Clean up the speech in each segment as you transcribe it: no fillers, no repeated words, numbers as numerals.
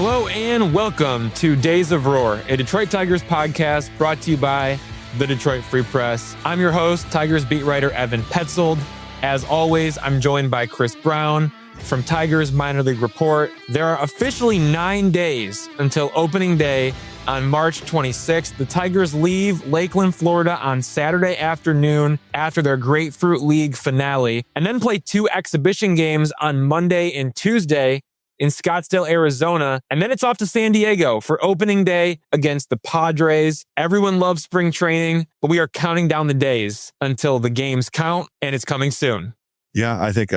Hello and welcome to Days of Roar, a Detroit Tigers podcast brought to you by the Detroit Free Press. I'm your host, Tigers beat writer Evan Petzold. As always, I'm joined by Chris Brown from Tigers Minor League Report. There are officially 9 days until opening day on March 26th. The Tigers leave Lakeland, Florida on Saturday afternoon after their Grapefruit League finale, and then play 2 exhibition games on Monday and Tuesday in Scottsdale, Arizona, and then it's off to San Diego for opening day against the Padres. Everyone loves spring training, but we are counting down the days until the games count, and it's coming soon. Yeah, I think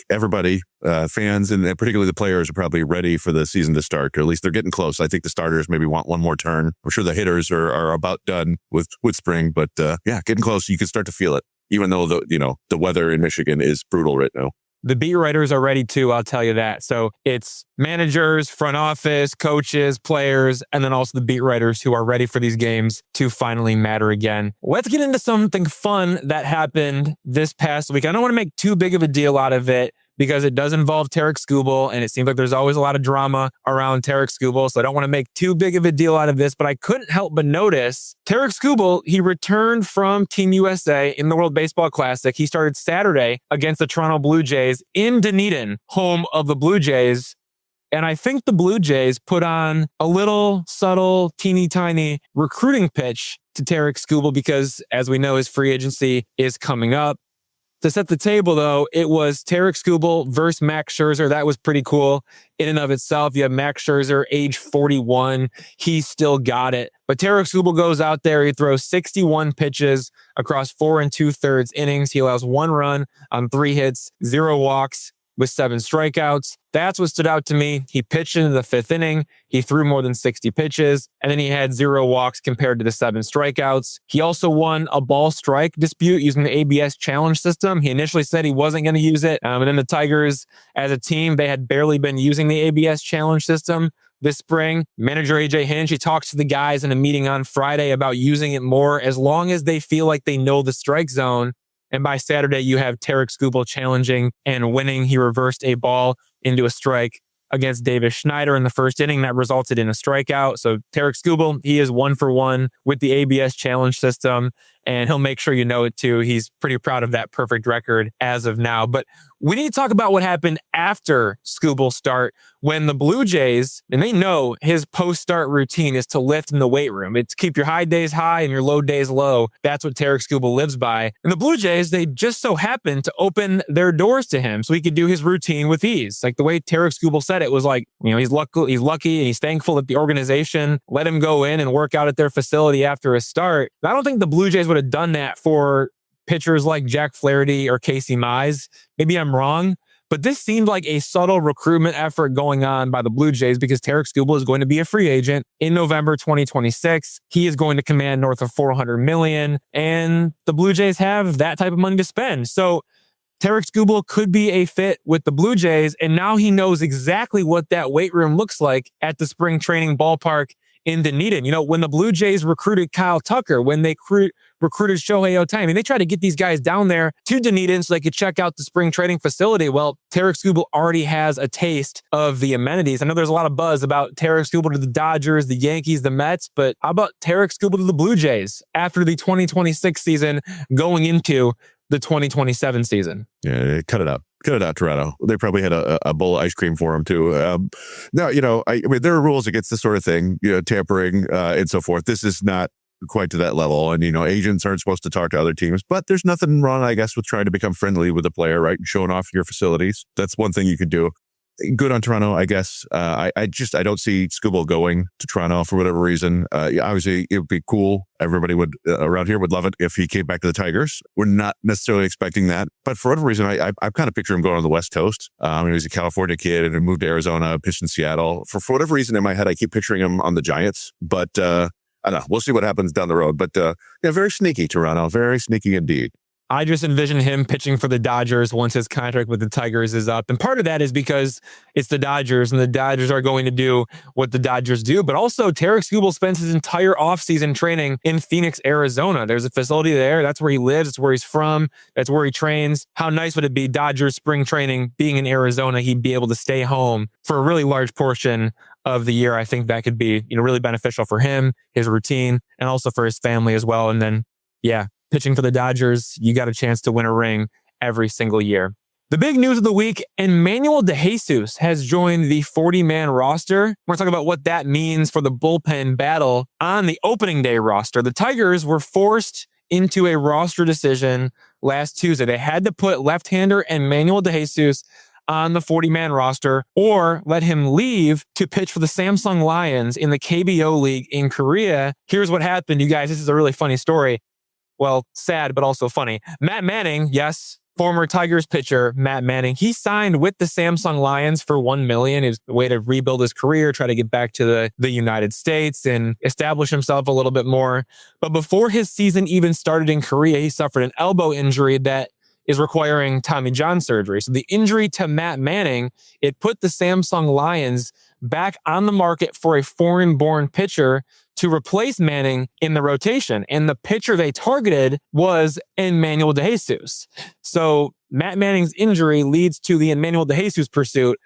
everybody, fans and particularly the players, are probably ready for the season to start, or at least they're getting close. I think the starters maybe want one more turn. I'm sure the hitters are about done with spring, but yeah, getting close. You can start to feel it, even though the weather in Michigan is brutal right now. The beat writers are ready too, I'll tell you that. So it's managers, front office, coaches, players, and then also the beat writers who are ready for these games to finally matter again. Let's get into something fun that happened this past week. I don't want to make too big of a deal out of it because it does involve Tarik Skubal, and it seems like there's always a lot of drama around Tarik Skubal, so I don't want to make too big of a deal out of this, but I couldn't help but notice Tarik Skubal, he returned from Team USA in the World Baseball Classic. He started Saturday against the Toronto Blue Jays in Dunedin, home of the Blue Jays. And I think the Blue Jays put on a little subtle, teeny tiny recruiting pitch to Tarik Skubal because, as we know, his free agency is coming up. To set the table, though, it was Tarik Skubal versus Max Scherzer. That was pretty cool in and of itself. You have Max Scherzer, age 41. He still got it. But Tarik Skubal goes out there. He throws 61 pitches across 4 2/3 innings. He allows 1 run on 3 hits, 0 walks, with 7 strikeouts. That's what stood out to me. He pitched into the 5th inning. He threw more than 60 pitches, and then he had 0 walks compared to the 7 strikeouts. He also won a ball strike dispute using the ABS challenge system. He initially said he wasn't going to use it, and then the Tigers, as a team, they had barely been using the ABS challenge system this spring. Manager AJ Hinch, he talks to the guys in a meeting on Friday about using it more as long as they feel like they know the strike zone. And by Saturday, you have Tarik Skubal challenging and winning. He reversed a ball into a strike against Davis Schneider in the 1st inning. That resulted in a strikeout. So Tarik Skubal, he is 1 for 1 with the ABS challenge system, and he'll make sure you know it too. He's pretty proud of that perfect record as of now. But we need to talk about what happened after Skubal's start when the Blue Jays, and they know his post-start routine is to lift in the weight room. It's keep your high days high and your low days low. That's what Tarik Skubal lives by. And the Blue Jays, they just so happened to open their doors to him so he could do his routine with ease. Like the way Tarik Skubal said it was like, he's lucky and he's thankful that the organization let him go in and work out at their facility after his start. I don't think the Blue Jays would have done that for pitchers like Jack Flaherty or Casey Mize. Maybe I'm wrong, but this seemed like a subtle recruitment effort going on by the Blue Jays because Tarik Skubal is going to be a free agent in November 2026. He is going to command north of $400 million, and the Blue Jays have that type of money to spend. So Tarik Skubal could be a fit with the Blue Jays, and now he knows exactly what that weight room looks like at the spring training ballpark in Dunedin. When the Blue Jays recruited Kyle Tucker, when they recruited Shohei Ohtani, they tried to get these guys down there to Dunedin so they could check out the spring training facility. Well, Tarik Skubal already has a taste of the amenities. I know there's a lot of buzz about Tarik Skubal to the Dodgers, the Yankees, the Mets, but how about Tarik Skubal to the Blue Jays after the 2026 season going into the 2027 season? Yeah, cut it out. Cut it out, Toronto. They probably had a bowl of ice cream for him, too. Now, I mean, there are rules against this sort of thing, tampering and so forth. This is not quite to that level. And, agents aren't supposed to talk to other teams. But there's nothing wrong, I guess, with trying to become friendly with a player, right? And showing off your facilities. That's one thing you could do. Good on Toronto, I guess. I don't see Skubal going to Toronto for whatever reason. Obviously, it would be cool. Everybody would around here would love it if he came back to the Tigers. We're not necessarily expecting that, but for whatever reason, I kind of picture him going on the West Coast. He was a California kid and moved to Arizona, pitched in Seattle. For whatever reason in my head, I keep picturing him on the Giants. But I don't know. We'll see what happens down the road. But very sneaky, Toronto. Very sneaky indeed. I just envision him pitching for the Dodgers once his contract with the Tigers is up. And part of that is because it's the Dodgers and the Dodgers are going to do what the Dodgers do. But also, Tarik Skubal spends his entire offseason training in Phoenix, Arizona. There's a facility there. That's where he lives. It's where he's from. That's where he trains. How nice would it be, Dodgers spring training being in Arizona? He'd be able to stay home for a really large portion of the year. I think that could be, really beneficial for him, his routine, and also for his family as well. And then, pitching for the Dodgers, you got a chance to win a ring every single year. The big news of the week, Enmanuel De Jesus has joined the 40-man roster. We're going to talk about what that means for the bullpen battle on the opening day roster. The Tigers were forced into a roster decision last Tuesday. They had to put left-hander Enmanuel De Jesus on the 40-man roster or let him leave to pitch for the Samsung Lions in the KBO League in Korea. Here's what happened, you guys. This is a really funny story. Well, sad, but also funny. Matt Manning, yes, former Tigers pitcher Matt Manning, he signed with the Samsung Lions for $1 million. It was a way to rebuild his career, try to get back to the United States and establish himself a little bit more. But before his season even started in Korea, he suffered an elbow injury that is requiring Tommy John surgery. So the injury to Matt Manning, it put the Samsung Lions back on the market for a foreign-born pitcher to replace Manning in the rotation. And the pitcher they targeted was Enmanuel De Jesus. So Matt Manning's injury leads to the Enmanuel De Jesus pursuit.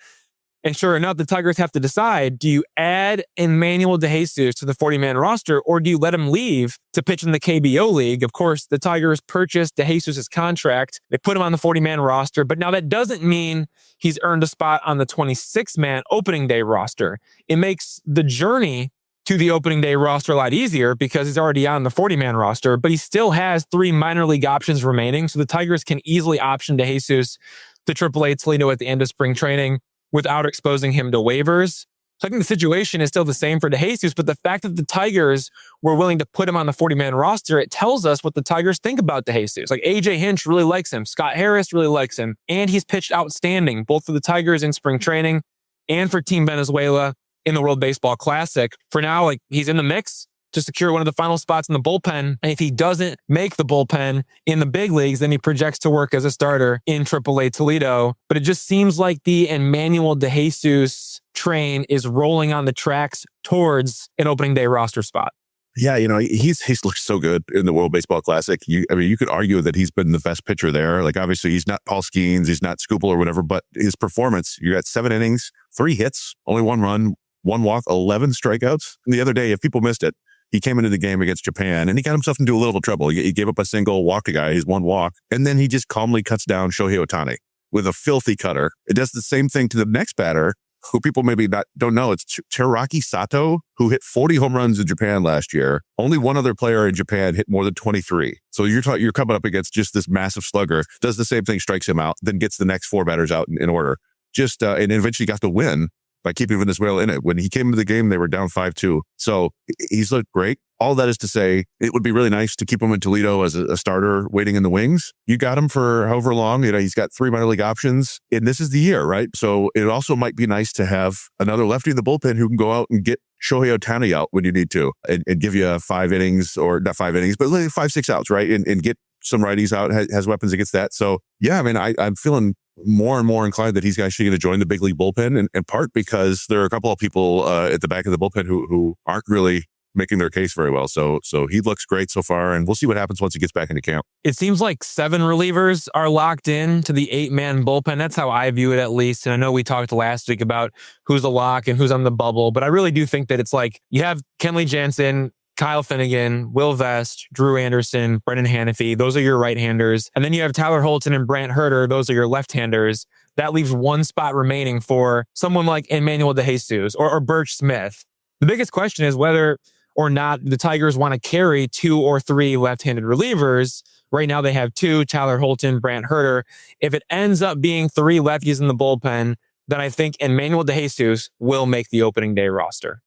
And sure enough, the Tigers have to decide, do you add Enmanuel De Jesus to the 40-man roster, or do you let him leave to pitch in the KBO League? Of course, the Tigers purchased De Jesus' contract. They put him on the 40-man roster, but now that doesn't mean he's earned a spot on the 26-man opening day roster. It makes the journey to the opening day roster a lot easier because he's already on the 40-man roster, but he still has 3 minor league options remaining. So the Tigers can easily option De Jesus to AAA Toledo at the end of spring training without exposing him to waivers. So I think the situation is still the same for De Jesus, but the fact that the Tigers were willing to put him on the 40-man roster, it tells us what the Tigers think about De Jesus. Like AJ Hinch really likes him. Scott Harris really likes him. And he's pitched outstanding, both for the Tigers in spring training and for Team Venezuela in the World Baseball Classic. For now, he's in the mix to secure one of the final spots in the bullpen. And if he doesn't make the bullpen in the big leagues, then he projects to work as a starter in AAA Toledo. But it just seems like the Enmanuel De Jesus train is rolling on the tracks towards an opening day roster spot. Yeah, he's looked so good in the World Baseball Classic. You could argue that he's been the best pitcher there. Like, obviously, he's not Paul Skeens, he's not Skubal or whatever, but his performance, you got 7 innings, 3 hits, only 1 run, 1 walk, 11 strikeouts. And the other day, if people missed it, he came into the game against Japan and he got himself into a little trouble. He gave up a single, walked a guy, his 1 walk, and then he just calmly cuts down Shohei Ohtani with a filthy cutter. It does the same thing to the next batter, who people maybe don't know. It's Teraki Sato, who hit 40 home runs in Japan last year. Only one other player in Japan hit more than 23. So you're coming up against just this massive slugger, does the same thing, strikes him out, then gets the next 4 batters out in order. And eventually got the win by keeping Venezuela in it. When he came into the game, they were down 5-2. So he's looked great. All that is to say, it would be really nice to keep him in Toledo as a starter waiting in the wings. You got him for however long. He's got 3 minor league options, and this is the year, right? So it also might be nice to have another lefty in the bullpen who can go out and get Shohei Ohtani out when you need to and give you 5 innings, or not 5 innings, but 5-6 outs, right? And get some righties out, has weapons against that. So yeah, I'm feeling more and more inclined that he's actually going to join the big league bullpen, in part because there are a couple of people at the back of the bullpen who aren't really making their case very well. So he looks great so far, and we'll see what happens once he gets back into camp. It seems like 7 relievers are locked in to the 8-man bullpen. That's how I view it, at least. And I know we talked last week about who's a lock and who's on the bubble, but I really do think that it's like you have Kenley Jansen, Kyle Finnegan, Will Vest, Drew Anderson, Brendan Hanafy. Those are your right-handers. And then you have Tyler Holton and Brant Herter. Those are your left-handers. That leaves 1 spot remaining for someone like Enmanuel De Jesus or Birch Smith. The biggest question is whether or not the Tigers want to carry 2 or 3 left-handed relievers. Right now they have 2, Tyler Holton, Brant Herter. If it ends up being 3 lefties in the bullpen, then I think Enmanuel De Jesus will make the opening day roster.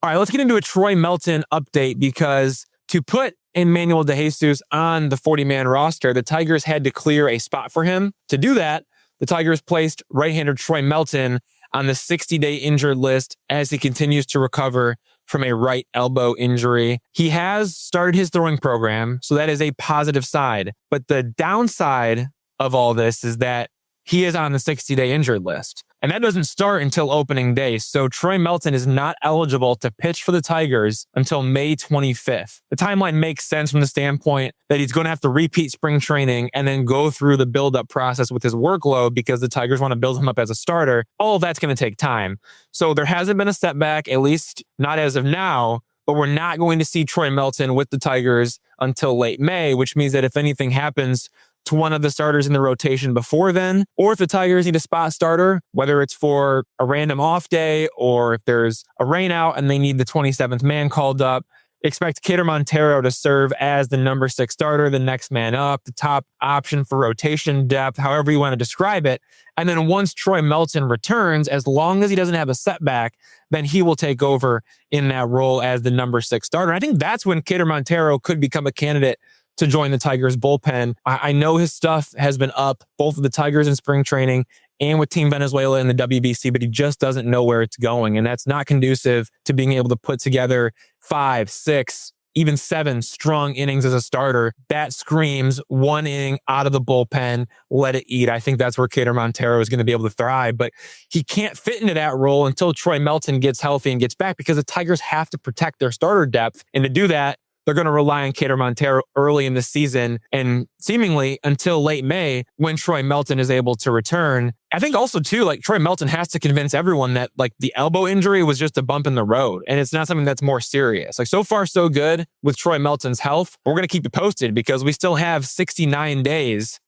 All right, let's get into a Troy Melton update, because to put Enmanuel De Jesus on the 40-man roster, the Tigers had to clear a spot for him. To do that, the Tigers placed right-hander Troy Melton on the 60-day injured list as he continues to recover from a right elbow injury. He has started his throwing program, so that is a positive side. But the downside of all this is that he is on the 60-day injured list. And that doesn't start until opening day. So Troy Melton is not eligible to pitch for the Tigers until May 25th. The timeline makes sense from the standpoint that he's going to have to repeat spring training and then go through the build-up process with his workload because the Tigers want to build him up as a starter. All of that's going to take time. So there hasn't been a setback, at least not as of now, but we're not going to see Troy Melton with the Tigers until late May, which means that if anything happens to one of the starters in the rotation before then, or if the Tigers need a spot starter, whether it's for a random off day or if there's a rain out and they need the 27th man called up, expect Keider Montero to serve as the number 6 starter, the next man up, the top option for rotation depth, however you want to describe it. And then once Troy Melton returns, as long as he doesn't have a setback, then he will take over in that role as the number 6 starter. I think that's when Keider Montero could become a candidate to join the Tigers bullpen. I know his stuff has been up, both with the Tigers in spring training and with Team Venezuela in the WBC, but he just doesn't know where it's going. And that's not conducive to being able to put together 5, 6, even 7 strong innings as a starter. That screams one inning out of the bullpen, let it eat. I think that's where Keider Montero is going to be able to thrive, but he can't fit into that role until Troy Melton gets healthy and gets back because the Tigers have to protect their starter depth. And to do that, they're going to rely on Keider Montero early in the season and seemingly until late May when Troy Melton is able to return. I think also too, like Troy Melton has to convince everyone that like the elbow injury was just a bump in the road and it's not something that's more serious. Like so far so good with Troy Melton's health. We're going to keep you posted because we still have 69 days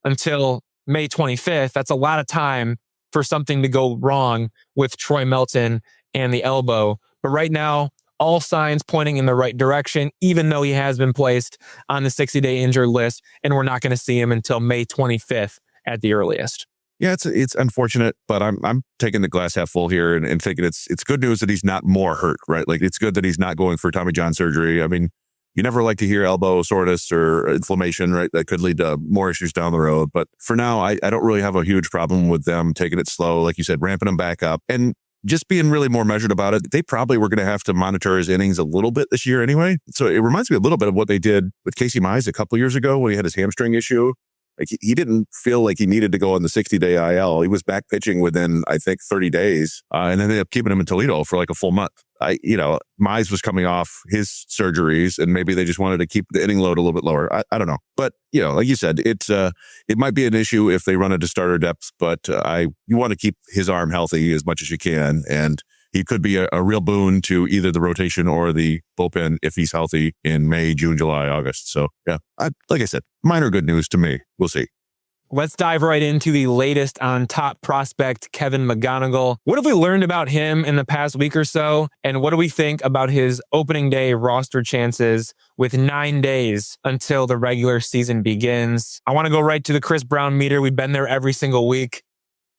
until May 25th. That's a lot of time for something to go wrong with Troy Melton and the elbow. But right now, all signs pointing in the right direction, even though he has been placed on the 60-day injured list, and we're not going to see him until May 25th at the earliest. Yeah, it's unfortunate, but I'm taking the glass half full here and thinking it's good news that he's not more hurt, right? Like it's good that he's not going for Tommy John surgery. I mean, you never like to hear elbow soreness or inflammation, right? That could lead to more issues down the road. But for now, I don't really have a huge problem with them taking it slow, like you said, ramping him back up. And just being really more measured about it. They probably were going to have to monitor his innings a little bit this year anyway. So it reminds me a little bit of what they did with Casey Mize a couple of years ago when he had his hamstring issue. Like he didn't feel like he needed to go on the 60-day IL. He was back pitching within, I think, 30 days. And then they ended up keeping him in Toledo for like a full month. Mize was coming off his surgeries and maybe they just wanted to keep the inning load a little bit lower. I don't know. But, like you said, it might be an issue if they run into starter depth, but you want to keep his arm healthy as much as you can. And he could be a real boon to either the rotation or the bullpen if he's healthy in May, June, July, August. So, yeah, like I said, minor good news to me. We'll see. Let's dive right into the latest on top prospect Kevin McGonigle. What have we learned about him in the past week or so? And what do we think about his opening day roster chances with 9 days until the regular season begins? I want to go right to the Chris Brown meter. We've been there every single week.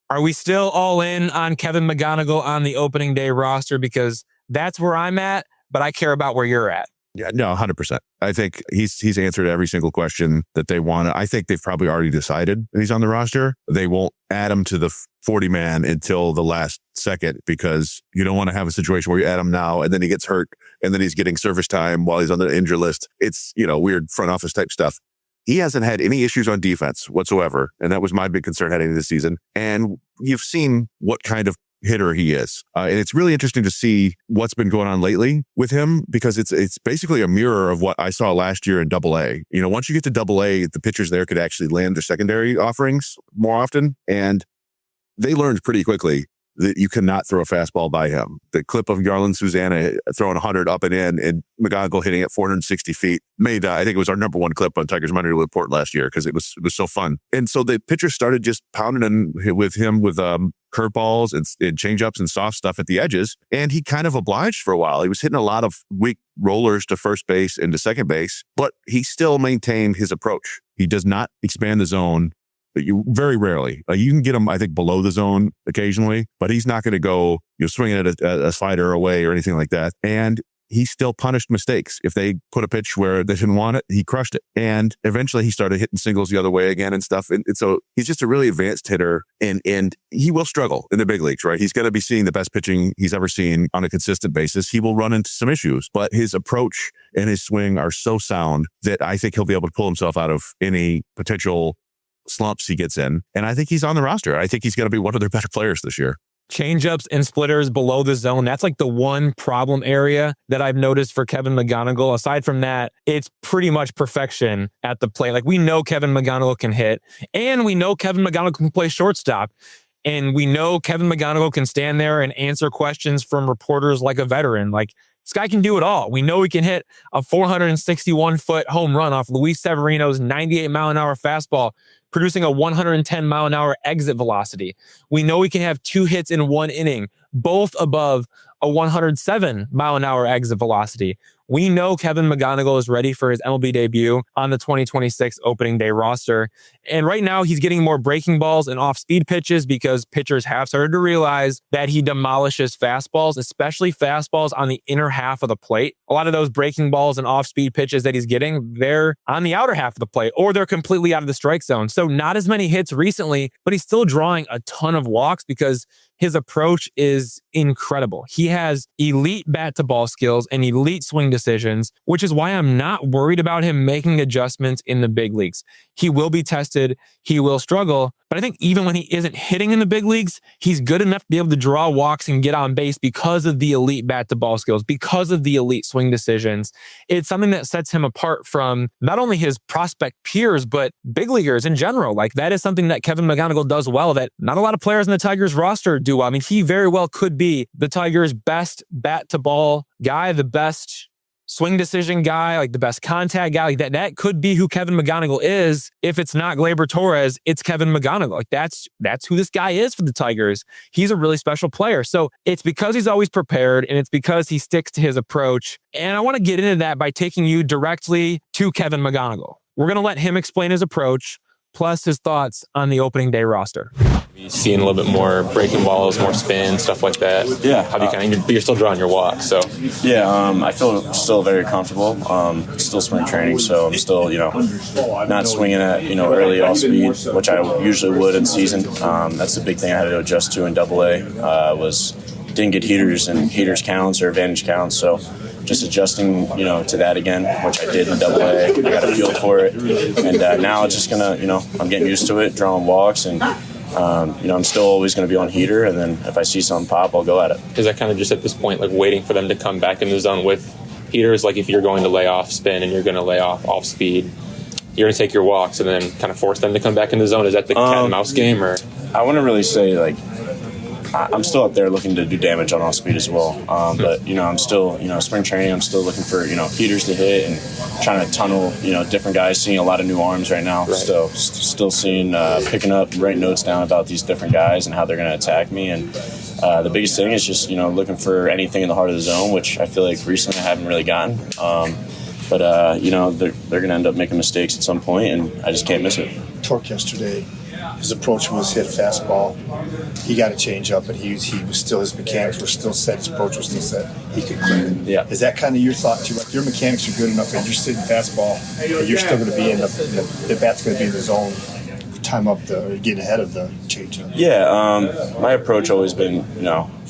Are we still all in on Kevin McGonigle on the opening day roster? Because that's where I'm at, but I care about where you're at. Yeah, no, 100%. I think he's answered every single question that they want. I think they've probably already decided that he's on the roster. They won't add him to the 40-man until the last second because you don't want to have a situation where you add him now and then he gets hurt and then he's getting service time while he's on the injured list. It's, weird front office type stuff. He hasn't had any issues on defense whatsoever. And that was my big concern heading into the season. And you've seen what kind of hitter he is. And it's really interesting to see what's been going on lately with him because it's basically a mirror of what I saw last year in AA. Once you get to AA, the pitchers there could actually land their secondary offerings more often. And they learned pretty quickly that you cannot throw a fastball by him. The clip of Yarlin Susanna throwing 100 up and McGonigle hitting at 460 feet made, I think it was our number one clip on Tigers Monday Report last year because it was so fun. And so the pitchers started just pounding in with him with curveballs and changeups and soft stuff at the edges. And he kind of obliged for a while. He was hitting a lot of weak rollers to first base and to second base, but he still maintained his approach. He does not expand the zone. You very rarely. You can get him, I think, below the zone occasionally, but he's not going to go swinging at a slider away or anything like that. And he still punished mistakes. If they put a pitch where they didn't want it, he crushed it. And eventually he started hitting singles the other way again and stuff. And so he's just a really advanced hitter and he will struggle in the big leagues, right? He's going to be seeing the best pitching he's ever seen on a consistent basis. He will run into some issues, but his approach and his swing are so sound that I think he'll be able to pull himself out of any potential slumps he gets in. And I think he's on the roster. I think he's going to be one of their better players this year. Changeups and splitters below the zone. That's like the one problem area that I've noticed for Kevin McGonigle. Aside from that, it's pretty much perfection at the plate. Like, we know Kevin McGonigle can hit, and we know Kevin McGonigle can play shortstop. And we know Kevin McGonigle can stand there and answer questions from reporters like a veteran. Like, this guy can do it all. We know he can hit a 461-foot home run off Luis Severino's 98-mile-an-hour fastball, producing a 110-mile-an-hour exit velocity. We know he can have 2 hits in 1 inning, both above a 107-mile-an-hour exit velocity. We know Kevin McGonigle is ready for his MLB debut on the 2026 opening day roster. And right now, he's getting more breaking balls and off-speed pitches because pitchers have started to realize that he demolishes fastballs, especially fastballs on the inner half of the plate. A lot of those breaking balls and off-speed pitches that he's getting, they're on the outer half of the plate, or they're completely out of the strike zone. So not as many hits recently, but he's still drawing a ton of walks because his approach is incredible. He has elite bat-to-ball skills and elite swing decisions, which is why I'm not worried about him making adjustments in the big leagues. He will be tested. He will struggle. But I think even when he isn't hitting in the big leagues, he's good enough to be able to draw walks and get on base because of the elite bat-to-ball skills, because of the elite swing decisions. It's something that sets him apart from not only his prospect peers, but big leaguers in general. Like, that is something that Kevin McGonigle does well that not a lot of players in the Tigers roster do well. I mean, he very well could be the Tigers' best bat-to-ball guy, the best swing decision guy, like the best contact guy. Like that could be who Kevin McGonigle is. If it's not Gleyber Torres, it's Kevin McGonigle. Like, that's who this guy is for the Tigers. He's a really special player. So it's because he's always prepared, and it's because he sticks to his approach. And I want to get into that by taking you directly to Kevin McGonigle. We're going to let him explain his approach, plus his thoughts on the opening day roster. Seeing a little bit more breaking balls, more spin, stuff like that. Yeah. How do you but you're still drawing your walk, so. Yeah, I feel still very comfortable. Still spring training, so I'm still, not swinging at, early off speed, which I usually would in season. That's the big thing I had to adjust to in AA, was didn't get heaters and heaters counts or advantage counts, so just adjusting, to that again, which I did in AA. I got a feel for it, and now it's just gonna, I'm getting used to it, drawing walks, and I'm still always going to be on heater, and then if I see something pop, I'll go at it. Is that kind of just at this point, like waiting for them to come back in the zone with heaters? Like, if you're going to lay off spin and you're going to lay off speed, you're going to take your walks and then kind of force them to come back in the zone? Is that the cat and mouse game, or? I wouldn't really say, like, I'm still up there looking to do damage on off speed as well. But, I'm still, spring training, I'm still looking for, heaters to hit and trying to tunnel, different guys, seeing a lot of new arms right now. Right. Still seeing, picking up, writing notes down about these different guys and how they're going to attack me. And the biggest thing is just, looking for anything in the heart of the zone, which I feel like recently I haven't really gotten. But they're going to end up making mistakes at some point, and I just can't miss it. Torque yesterday, his approach was hit fastball. He got a change up, but he was still, his mechanics were still set, his approach was still set. He could clear it. Yeah. Is that kind of your thought too? Like, your mechanics are good enough and you're sitting fastball, but you're still going to be in the bat's going to be in the zone, time up or get ahead of the change up. Yeah, my approach always been,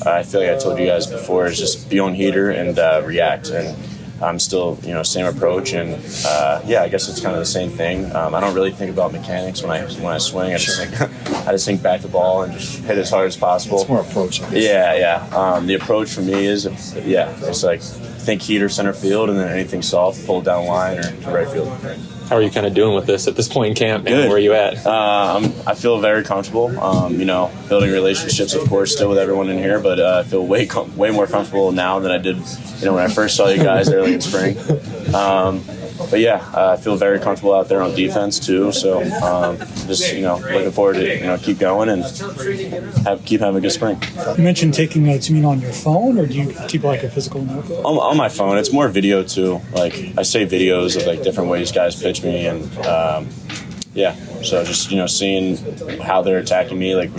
I feel like I told you guys before, is just be on heater and react. And I'm still, same approach, and I guess it's kind of the same thing. I don't really think about mechanics when I swing. I just think back the ball and just hit as hard as possible. It's more approach, I guess. Yeah. The approach for me is, it's like think heater center field, and then anything soft, pull it down line or to right field. How are you kind of doing with this at this point in camp? Good. Where are you at? I feel very comfortable. Building relationships, of course, still with everyone in here, but I feel way more comfortable now than I did, when I first saw you guys early in spring. I feel very comfortable out there on defense too. So just looking forward to keep going and keep having a good spring. You mentioned taking notes. You mean on your phone, or do you keep like a physical notebook? On my phone. It's more video too. Like, I save videos of like different ways guys pitch me, and so just seeing how they're attacking me. Like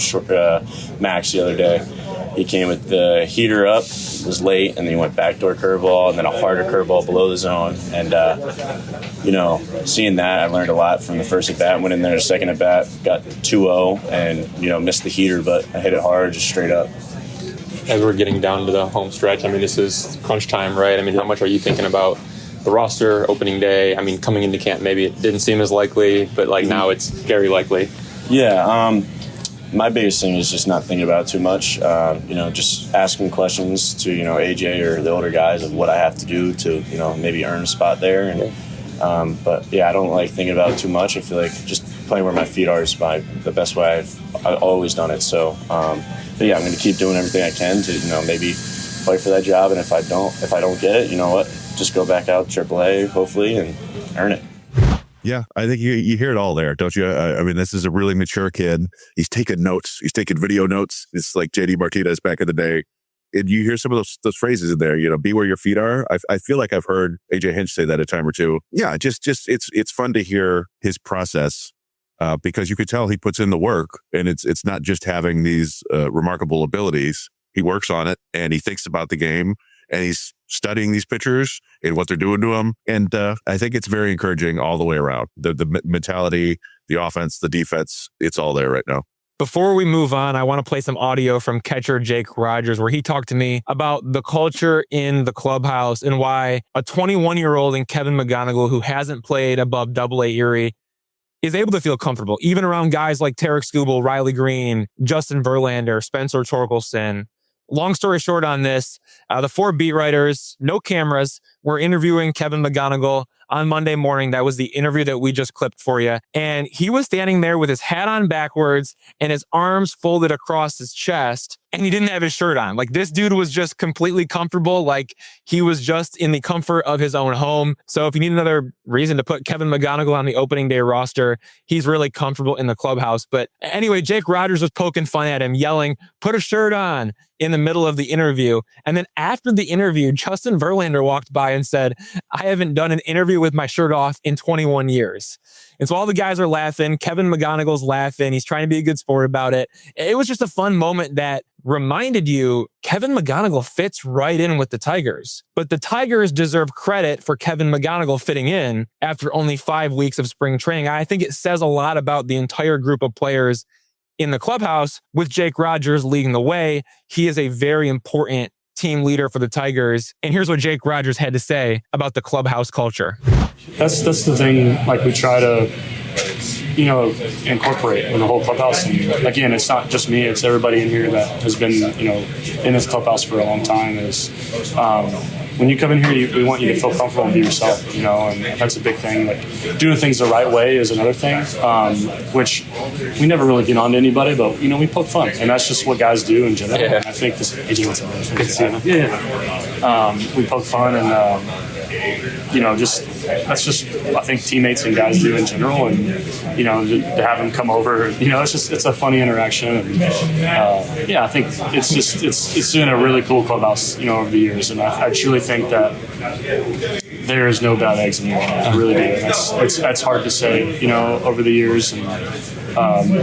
Max the other day, he came with the heater up, was late, and then he went backdoor curveball, and then a harder curveball below the zone. And seeing that, I learned a lot from the first at bat. Went in there the second at bat, got 2-0, and missed the heater, but I hit it hard, just straight up. As we're getting down to the home stretch, I mean, this is crunch time, right? I mean, how much are you thinking about the roster opening day? I mean, coming into camp, maybe it didn't seem as likely, but like now it's very likely. Yeah. My biggest thing is just not thinking about it too much. Just asking questions to, AJ or the older guys of what I have to do to, maybe earn a spot there. And but yeah, I don't like thinking about it too much. I feel like just playing where my feet are is the best way I've always done it. So, but yeah, I'm going to keep doing everything I can to, maybe fight for that job. And if I don't get it, you know what? Just go back out to AAA, hopefully, and earn it. Yeah, I think you hear it all there, don't you? I mean, this is a really mature kid. He's taking notes. He's taking video notes. It's like JD Martinez back in the day. And you hear some of those phrases in there, be where your feet are. I feel like I've heard AJ Hinch say that a time or two. Yeah, just it's fun to hear his process because you could tell he puts in the work, and it's not just having these remarkable abilities. He works on it, and he thinks about the game, and he's studying these pitchers and what they're doing to them. And I think it's very encouraging all the way around. The mentality, the offense, the defense, it's all there right now. Before we move on, I want to play some audio from catcher Jake Rogers, where he talked to me about the culture in the clubhouse and why a 21-year-old in Kevin McGonigle, who hasn't played above AA Erie, is able to feel comfortable, even around guys like Tarik Skubal, Riley Green, Justin Verlander, Spencer Torkelson. Long story short on this, the 4 beat writers, no cameras, were interviewing Kevin McGonigle on Monday morning. That was the interview that we just clipped for you. And he was standing there with his hat on backwards and his arms folded across his chest. And he didn't have his shirt on. Like, this dude was just completely comfortable. Like, he was just in the comfort of his own home. So if you need another reason to put Kevin McGonigle on the opening day roster, he's really comfortable in the clubhouse. But anyway, Jake Rogers was poking fun at him, yelling, "Put a shirt on," in the middle of the interview. And then after the interview, Justin Verlander walked by and said, "I haven't done an interview with my shirt off in 21 years. And so all the guys are laughing. Kevin McGonigle's laughing. He's trying to be a good sport about it. It was just a fun moment that reminded you Kevin McGonigle fits right in with the Tigers. But the Tigers deserve credit for Kevin McGonigle fitting in after only 5 weeks of spring training. I think it says a lot about the entire group of players in the clubhouse, with Jake Rogers leading the way. He is a very important team leader for the Tigers. And here's what Jake Rogers had to say about the clubhouse culture. That's the thing, like, we try to, incorporate in the whole clubhouse. And again, it's not just me, it's everybody in here that has been, in this clubhouse for a long time. Is when you come in here, we want you to feel comfortable and be yourself, and that's a big thing. Like, doing things the right way is another thing, which we never really get on to anybody, but, we poke fun, and that's just what guys do in general. Yeah. And I think this, we poke fun, and, that's just, I think, teammates and guys do in general. And, to have them come over, it's a funny interaction. And, I think it's been a really cool clubhouse, over the years. And I truly think that there is no bad eggs in here. I really do. It's hard to say, over the years. And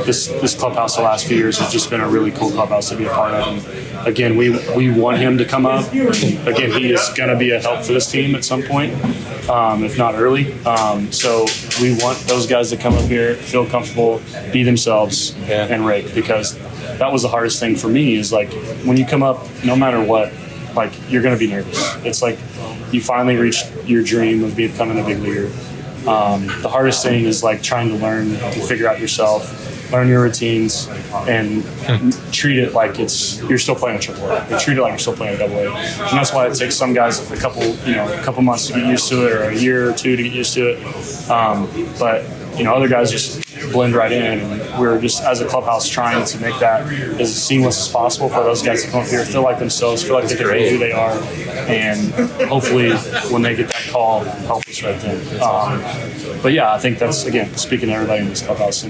this clubhouse the last few years has just been a really cool clubhouse to be a part of. And again, we want him to come up. Again, he is going to be a help for this team at some point, if not early. So we want those guys to come up here, feel comfortable, be themselves, and rake. Because that was the hardest thing for me, is like, when you come up, no matter what, like, you're going to be nervous. It's like you finally reached your dream of becoming a big leaguer. The hardest thing is like trying to learn to figure out yourself, learn your routines, and treat it like you're still playing a AAA. You treat it like you're still playing a AA. And that's why it takes some guys a couple months to get used to it, or a year or two to get used to it. But other guys just blend right in, and we're just, as a clubhouse, trying to make that as seamless as possible for those guys to come up here, feel like themselves, feel like they can be who they are, and hopefully when they get that call, help us right then. But yeah, I think that's, again, speaking to everybody in this clubhouse,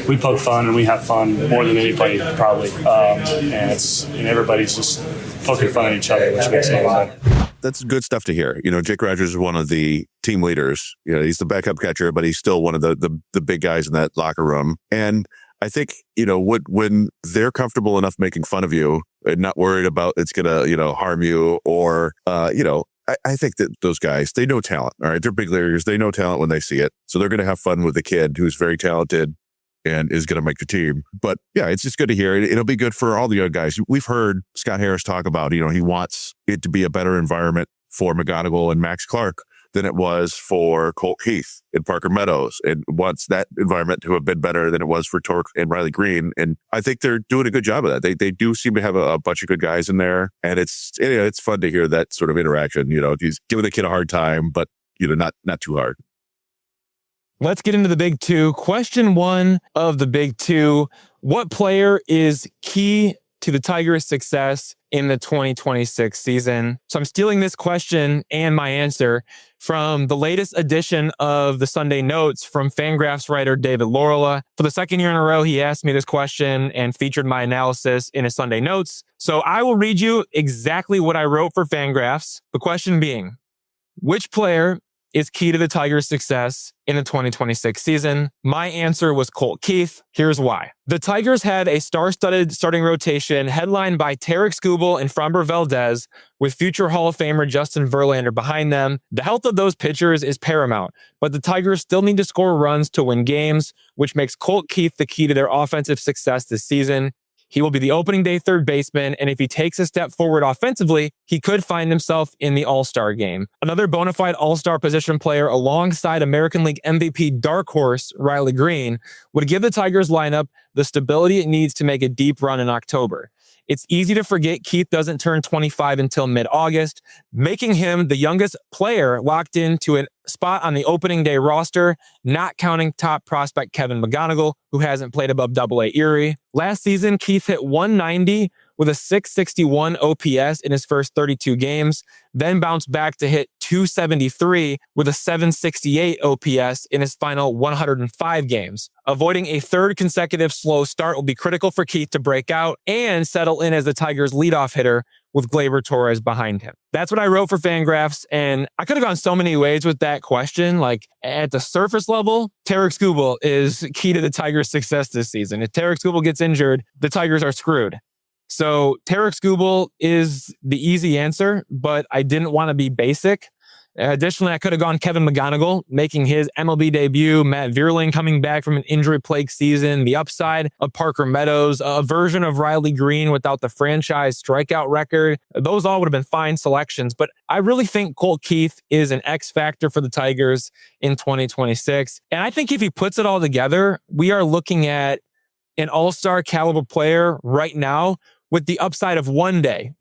we poke fun and we have fun more than anybody probably, and everybody's just poking fun at each other, which makes it a lot. That's good stuff to hear. Jake Rogers is one of the team leaders. He's the backup catcher, but he's still one of the big guys in that locker room. And I think, when they're comfortable enough making fun of you and not worried about it's going to, harm you, or, I think that those guys, they know talent. All right. They're big leaguers. They know talent when they see it. So they're going to have fun with the kid who's very talented, and is going to make the team. But yeah, it's just good to hear. It'll be good for all the young guys. We've heard Scott Harris talk about, he wants it to be a better environment for McGonigle and Max Clark than it was for Colt Keith and Parker Meadows, and wants that environment to have been better than it was for Torque and Riley Green. And I think they're doing a good job of that. They do seem to have a bunch of good guys in there, and it's fun to hear that sort of interaction. He's giving the kid a hard time, but not too hard. Let's get into the big two. Question one of the big two: what player is key to the Tigers' success in the 2026 season? So I'm stealing this question and my answer from the latest edition of the Sunday Notes from Fangraphs writer David Laurila. For the second year in a row, he asked me this question and featured my analysis in his Sunday Notes. So I will read you exactly what I wrote for Fangraphs. The question being, which player is key to the Tigers' success in the 2026 season? My answer was Colt Keith. Here's why. The Tigers had a star-studded starting rotation headlined by Tarik Skubal and Framber Valdez, with future Hall of Famer Justin Verlander behind them. The health of those pitchers is paramount, but the Tigers still need to score runs to win games, which makes Colt Keith the key to their offensive success this season. He will be the opening day third baseman, and if he takes a step forward offensively, he could find himself in the All-Star game. Another bona fide All-Star position player alongside American League MVP dark horse Riley Green would give the Tigers lineup the stability it needs to make a deep run in October. It's easy to forget Keith doesn't turn 25 until mid-August, making him the youngest player locked into a spot on the opening day roster, not counting top prospect Kevin McGonigle, who hasn't played above Double-A Erie. Last season, Keith hit 190 with a 661 OPS in his first 32 games, then bounced back to hit 273 with a 768 OPS in his final 105 games. Avoiding a third consecutive slow start will be critical for Keith to break out and settle in as the Tigers' leadoff hitter with Gleyber Torres behind him. That's what I wrote for Fangraphs, and I could have gone so many ways with that question. Like, at the surface level, Tarik Skubal is key to the Tigers' success this season. If Tarik Skubal gets injured, the Tigers are screwed. So Tarik Skubal is the easy answer, but I didn't want to be basic. Additionally, I could have gone Kevin McGonigle, making his MLB debut, Matt Vierling coming back from an injury-plagued season, the upside of Parker Meadows, a version of Riley Green without the franchise strikeout record. Those all would have been fine selections, but I really think Colt Keith is an X factor for the Tigers in 2026. And I think if he puts it all together, we are looking at an all-star caliber player right now with the upside of one day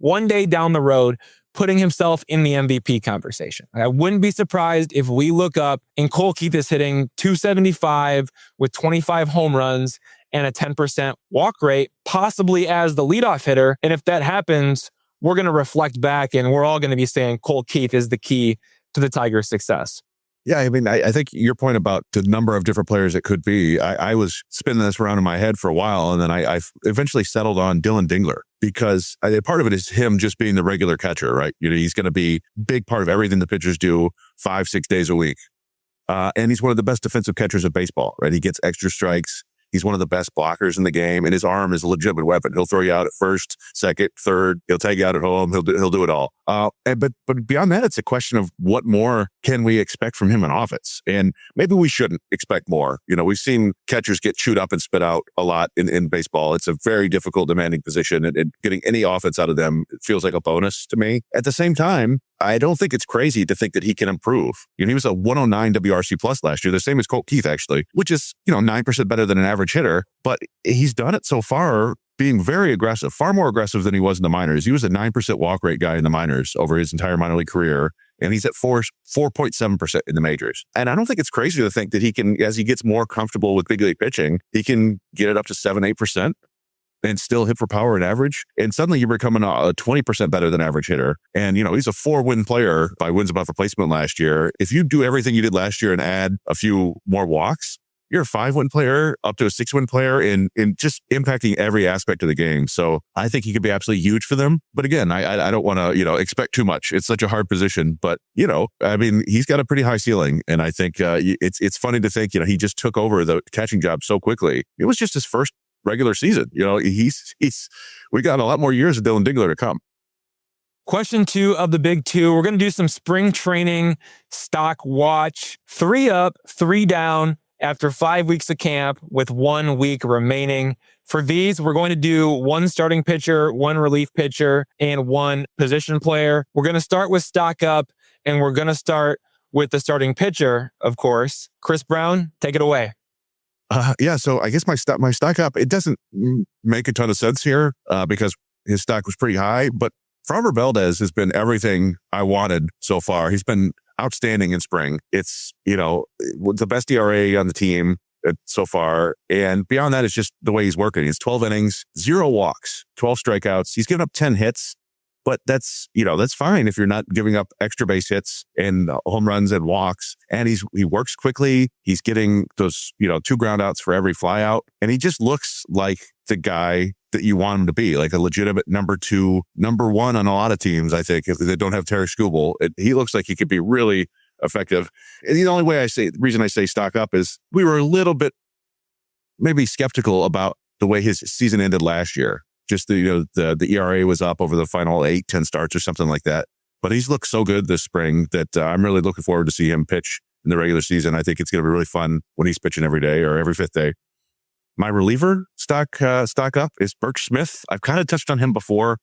down the road, putting himself in the MVP conversation. I wouldn't be surprised if we look up and Colt Keith is hitting 275 with 25 home runs and a 10% walk rate, possibly as the leadoff hitter. And if that happens, we're going to reflect back and we're all going to be saying Colt Keith is the key to the Tigers' success. Yeah, I mean, I think your point about the number of different players it could be, I was spinning this around in my head for a while, and then I eventually settled on Dylan Dingler, because part of it is him just being the regular catcher, right? He's going to be a big part of everything the pitchers do 5-6 days a week. And he's one of the best defensive catchers of baseball, right? He gets extra strikes. He's one of the best blockers in the game, and his arm is a legitimate weapon. He'll throw you out at first, second, third. He'll take you out at home. He'll do it all. But beyond that, it's a question of what more can we expect from him in offense? And maybe we shouldn't expect more. We've seen catchers get chewed up and spit out a lot in baseball. It's a very difficult, demanding position, and getting any offense out of them feels like a bonus to me. At the same time, I don't think it's crazy to think that he can improve. He was a 109 WRC plus last year, the same as Colt Keith, actually, which is, 9% better than an average hitter. But he's done it so far being very aggressive, far more aggressive than he was in the minors. He was a 9% walk rate guy in the minors over his entire minor league career. And he's at 4.7% in the majors. And I don't think it's crazy to think that he can, as he gets more comfortable with big league pitching, he can get it up to 7-8%. And still hit for power and average. And suddenly you're becoming a 20% better than average hitter. And, he's a 4-win player by wins above replacement last year. If you do everything you did last year and add a few more walks, you're a 5-win player up to a 6-win player in just impacting every aspect of the game. So I think he could be absolutely huge for them. But again, I don't want to, expect too much. It's such a hard position. But, he's got a pretty high ceiling. And I think it's funny to think, he just took over the catching job so quickly. It was just his first regular season. We got a lot more years of Dylan Dingler to come. Question 2 of the big two. We're going to do some spring training stock watch. 3 up, 3 down, after 5 weeks of camp with 1 week remaining. For these, we're going to do one starting pitcher, one relief pitcher, and one position player. We're going to start with stock up, and we're going to start with the starting pitcher, of course. Chris Brown, take it away. So I guess my stock up, it doesn't make a ton of sense here because his stock was pretty high, but Framber Valdez has been everything I wanted so far. He's been outstanding in spring. It's, the best ERA on the team so far. And beyond that, it's just the way he's working. He's 12 innings, 0 walks, 12 strikeouts. He's given up 10 hits, but that's fine if you're not giving up extra base hits and home runs and walks. And he works quickly. He's getting those, 2 ground outs for every fly out. And he just looks like the guy that you want him to be, like a legitimate number 2, number 1 on a lot of teams, I think, if they don't have Tarik Skubal. He looks like he could be really effective. And the only reason I say stock up is we were a little bit maybe skeptical about the way his season ended last year. Just the ERA was up over the final 8-10 starts or something like that. But he's looked so good this spring that I'm really looking forward to see him pitch in the regular season. I think it's going to be really fun when he's pitching every day or every 5th day. My reliever stock up is Birch Smith. I've kind of touched on him before.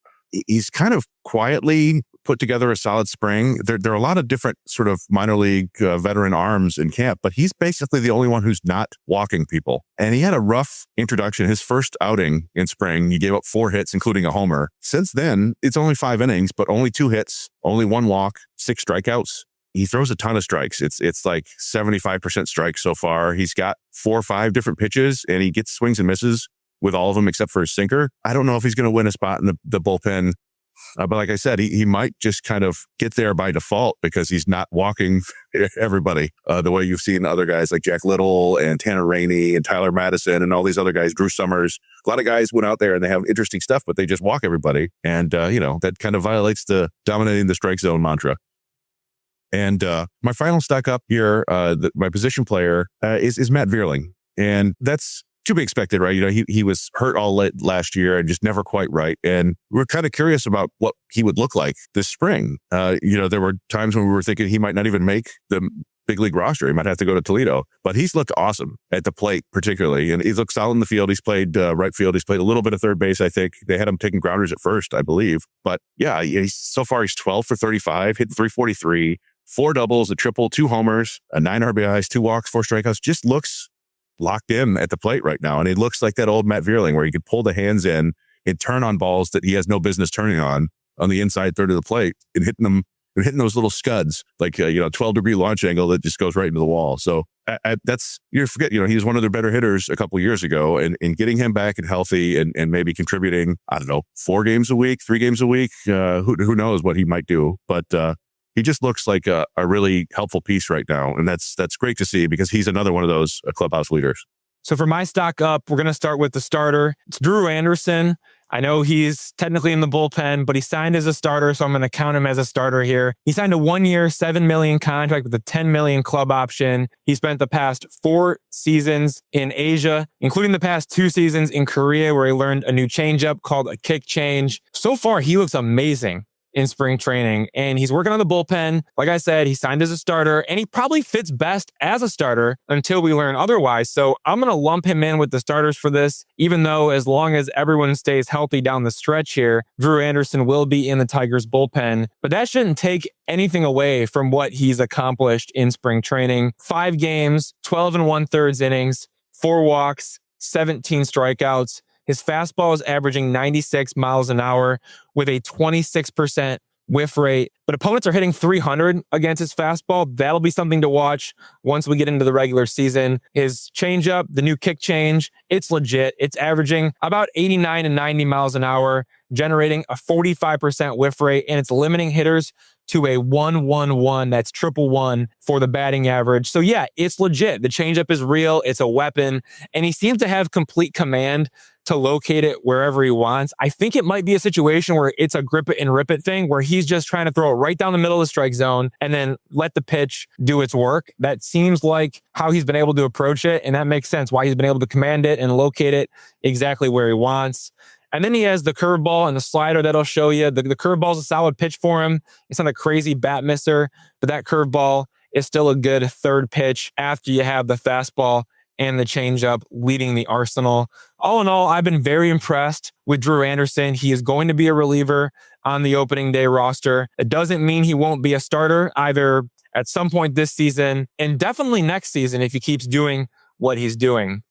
He's kind of quietly put together a solid spring. There are a lot of different sort of minor league veteran arms in camp, but he's basically the only one who's not walking people. And he had a rough introduction. His first outing in spring, he gave up 4 hits, including a homer. Since then, it's only 5 innings, but only 2 hits, only 1 walk, 6 strikeouts. He throws a ton of strikes. It's like 75% strikes so far. He's got 4 or 5 different pitches, and he gets swings and misses with all of them except for his sinker. I don't know if he's going to win a spot in the bullpen. But like I said, he might just kind of get there by default because he's not walking everybody the way you've seen other guys like Jack Little and Tanner Rainey and Tyler Madison and all these other guys, Drew Summers. A lot of guys went out there and they have interesting stuff, but they just walk everybody. And, that kind of violates the dominating the strike zone mantra. And my final stock up here, my position player is Matt Vierling. And that's to be expected, right? He was hurt all last year and just never quite right. And we're kind of curious about what he would look like this spring. There were times when we were thinking he might not even make the big league roster. He might have to go to Toledo. But he's looked awesome at the plate, particularly. And he's looked solid in the field. He's played right field. He's played a little bit of third base, I think. They had him taking grounders at first, I believe. But yeah, so far he's 12 for 35, hit 343, 4 doubles, a triple, 2 homers, 9 RBIs, 2 walks, 4 strikeouts. Just looks locked in at the plate right now. And it looks like that old Matt Vierling where he could pull the hands in and turn on balls that he has no business turning on the inside third of the plate and hitting those little scuds, like, 12-degree launch angle that just goes right into the wall. So you forget, he was one of their better hitters a couple of years ago, and getting him back and healthy and maybe contributing, 4 games a week, 3 games a week. Who knows what he might do, but, he just looks like a really helpful piece right now. And that's great to see because he's another one of those clubhouse leaders. So for my stock up, we're going to start with the starter. It's Drew Anderson. I know he's technically in the bullpen, but he signed as a starter, so I'm going to count him as a starter here. He signed a 1-year, $7 million contract with a $10 million club option. He spent the past 4 seasons in Asia, including the past 2 seasons in Korea, where he learned a new changeup called a kick change. So far, he looks amazing in spring training, and he's working on the bullpen. Like I said, he signed as a starter, and he probably fits best as a starter until we learn otherwise. So I'm going to lump him in with the starters for this, even though as long as everyone stays healthy down the stretch here, Drew Anderson will be in the Tigers bullpen. But that shouldn't take anything away from what he's accomplished in spring training. 5 games, 12 1/3 innings, 4 walks, 17 strikeouts. His fastball is averaging 96 miles an hour with a 26% whiff rate. But opponents are hitting 300 against his fastball. That'll be something to watch once we get into the regular season. His changeup, the new kick change, it's legit. It's averaging about 89 and 90 miles an hour, generating a 45% whiff rate, and it's limiting hitters to a 1-1-1. That's 1-1-1 for the batting average. So yeah, it's legit. The changeup is real. It's a weapon, and he seems to have complete command to locate it wherever he wants. I think it might be a situation where it's a grip it and rip it thing where he's just trying to throw it right down the middle of the strike zone and then let the pitch do its work. That seems like how he's been able to approach it, and that makes sense why he's been able to command it and locate it exactly where he wants. And then he has the curveball and the slider that I'll show you. The curveball is a solid pitch for him. It's not a crazy bat misser, but that curveball is still a good third pitch after you have the fastball and the changeup leading the arsenal. All in all, I've been very impressed with Drew Anderson. He is going to be a reliever on the opening day roster. It doesn't mean he won't be a starter either at some point this season and definitely next season if he keeps doing what he's doing.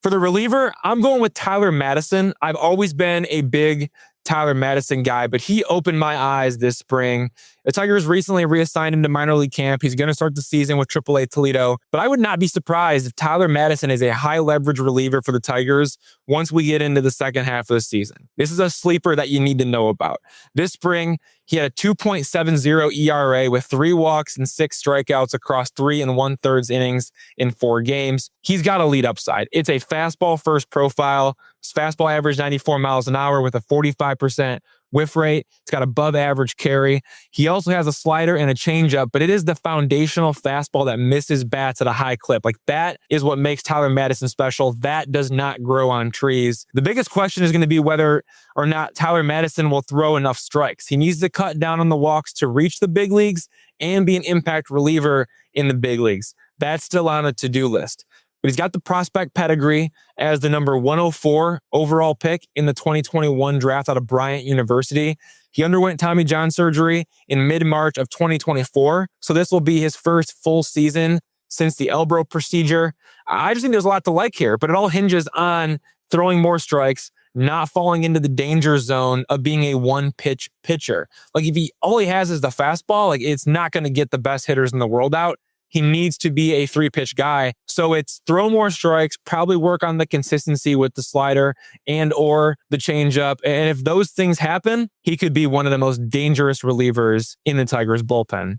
For the reliever, I'm going with Tyler Madison. I've always been a big Tyler Madison guy, but he opened my eyes this spring. The Tigers recently reassigned him to minor league camp. He's going to start the season with AAA Toledo, but I would not be surprised if Tyler Madison is a high leverage reliever for the Tigers once we get into the second half of the season. This is a sleeper that you need to know about. This spring, he had a 2.70 ERA with 3 walks and 6 strikeouts across 3 1/3 innings in 4 games. He's got a lead upside. It's a fastball first profile. His fastball averaged 94 miles an hour with a 45% whiff rate. It's got above average carry. He also has a slider and a changeup, but it is the foundational fastball that misses bats at a high clip. Like, that is what makes Tyler Madison special. That does not grow on trees. The biggest question is going to be whether or not Tyler Madison will throw enough strikes. He needs to cut down on the walks to reach the big leagues and be an impact reliever in the big leagues. That's still on a to-do list. But he's got the prospect pedigree as the number 104 overall pick in the 2021 draft out of Bryant University. He underwent Tommy John surgery in mid-March of 2024. So this will be his first full season since the elbow procedure. I just think there's a lot to like here, but it all hinges on throwing more strikes, not falling into the danger zone of being a one-pitch pitcher. Like, if all he has is the fastball, like, it's not going to get the best hitters in the world out. He needs to be a 3-pitch guy. So it's throw more strikes, probably work on the consistency with the slider and or the changeup. And if those things happen, he could be one of the most dangerous relievers in the Tigers bullpen.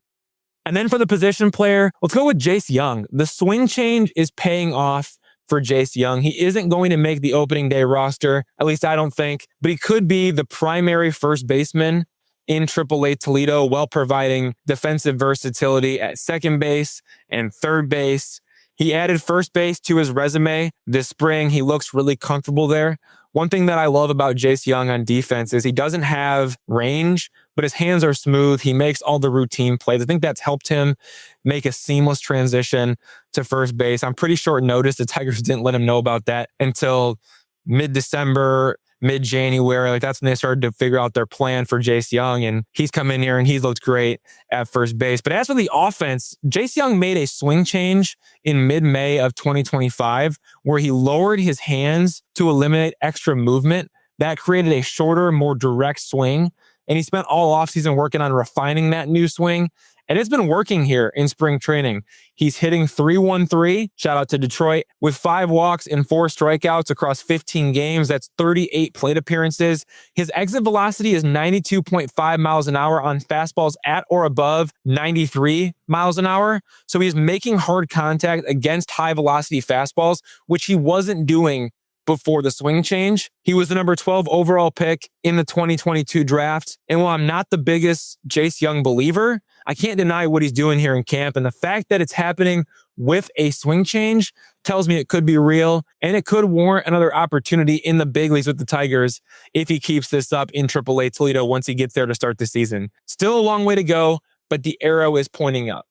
And then for the position player, let's go with Jace Young. The swing change is paying off for Jace Young. He isn't going to make the opening day roster, at least I don't think, but he could be the primary first baseman in AAA Toledo while providing defensive versatility at second base and third base. He added first base to his resume this spring. He looks really comfortable there. One thing that I love about Jace Young on defense is he doesn't have range, but his hands are smooth. He makes all the routine plays. I think that's helped him make a seamless transition to first base. I'm pretty short notice. The Tigers didn't let him know about that until mid-December, mid-January. Like, that's when they started to figure out their plan for Jace Young, and he's come in here and he's looked great at first base. But as for the offense, Jace Young made a swing change in mid-May of 2025 where he lowered his hands to eliminate extra movement. That created a shorter, more direct swing, and he spent all offseason working on refining that new swing. And it's been working here in spring training. He's hitting .313, shout out to Detroit, with 5 walks and 4 strikeouts across 15 games. That's 38 plate appearances. His exit velocity is 92.5 miles an hour on fastballs at or above 93 miles an hour. So he's making hard contact against high velocity fastballs, which he wasn't doing before the swing change. He was the number 12 overall pick in the 2022 draft. And while I'm not the biggest Jace Young believer, I can't deny what he's doing here in camp. And the fact that it's happening with a swing change tells me it could be real and it could warrant another opportunity in the big leagues with the Tigers if he keeps this up in AAA Toledo once he gets there to start the season. Still a long way to go, but the arrow is pointing up.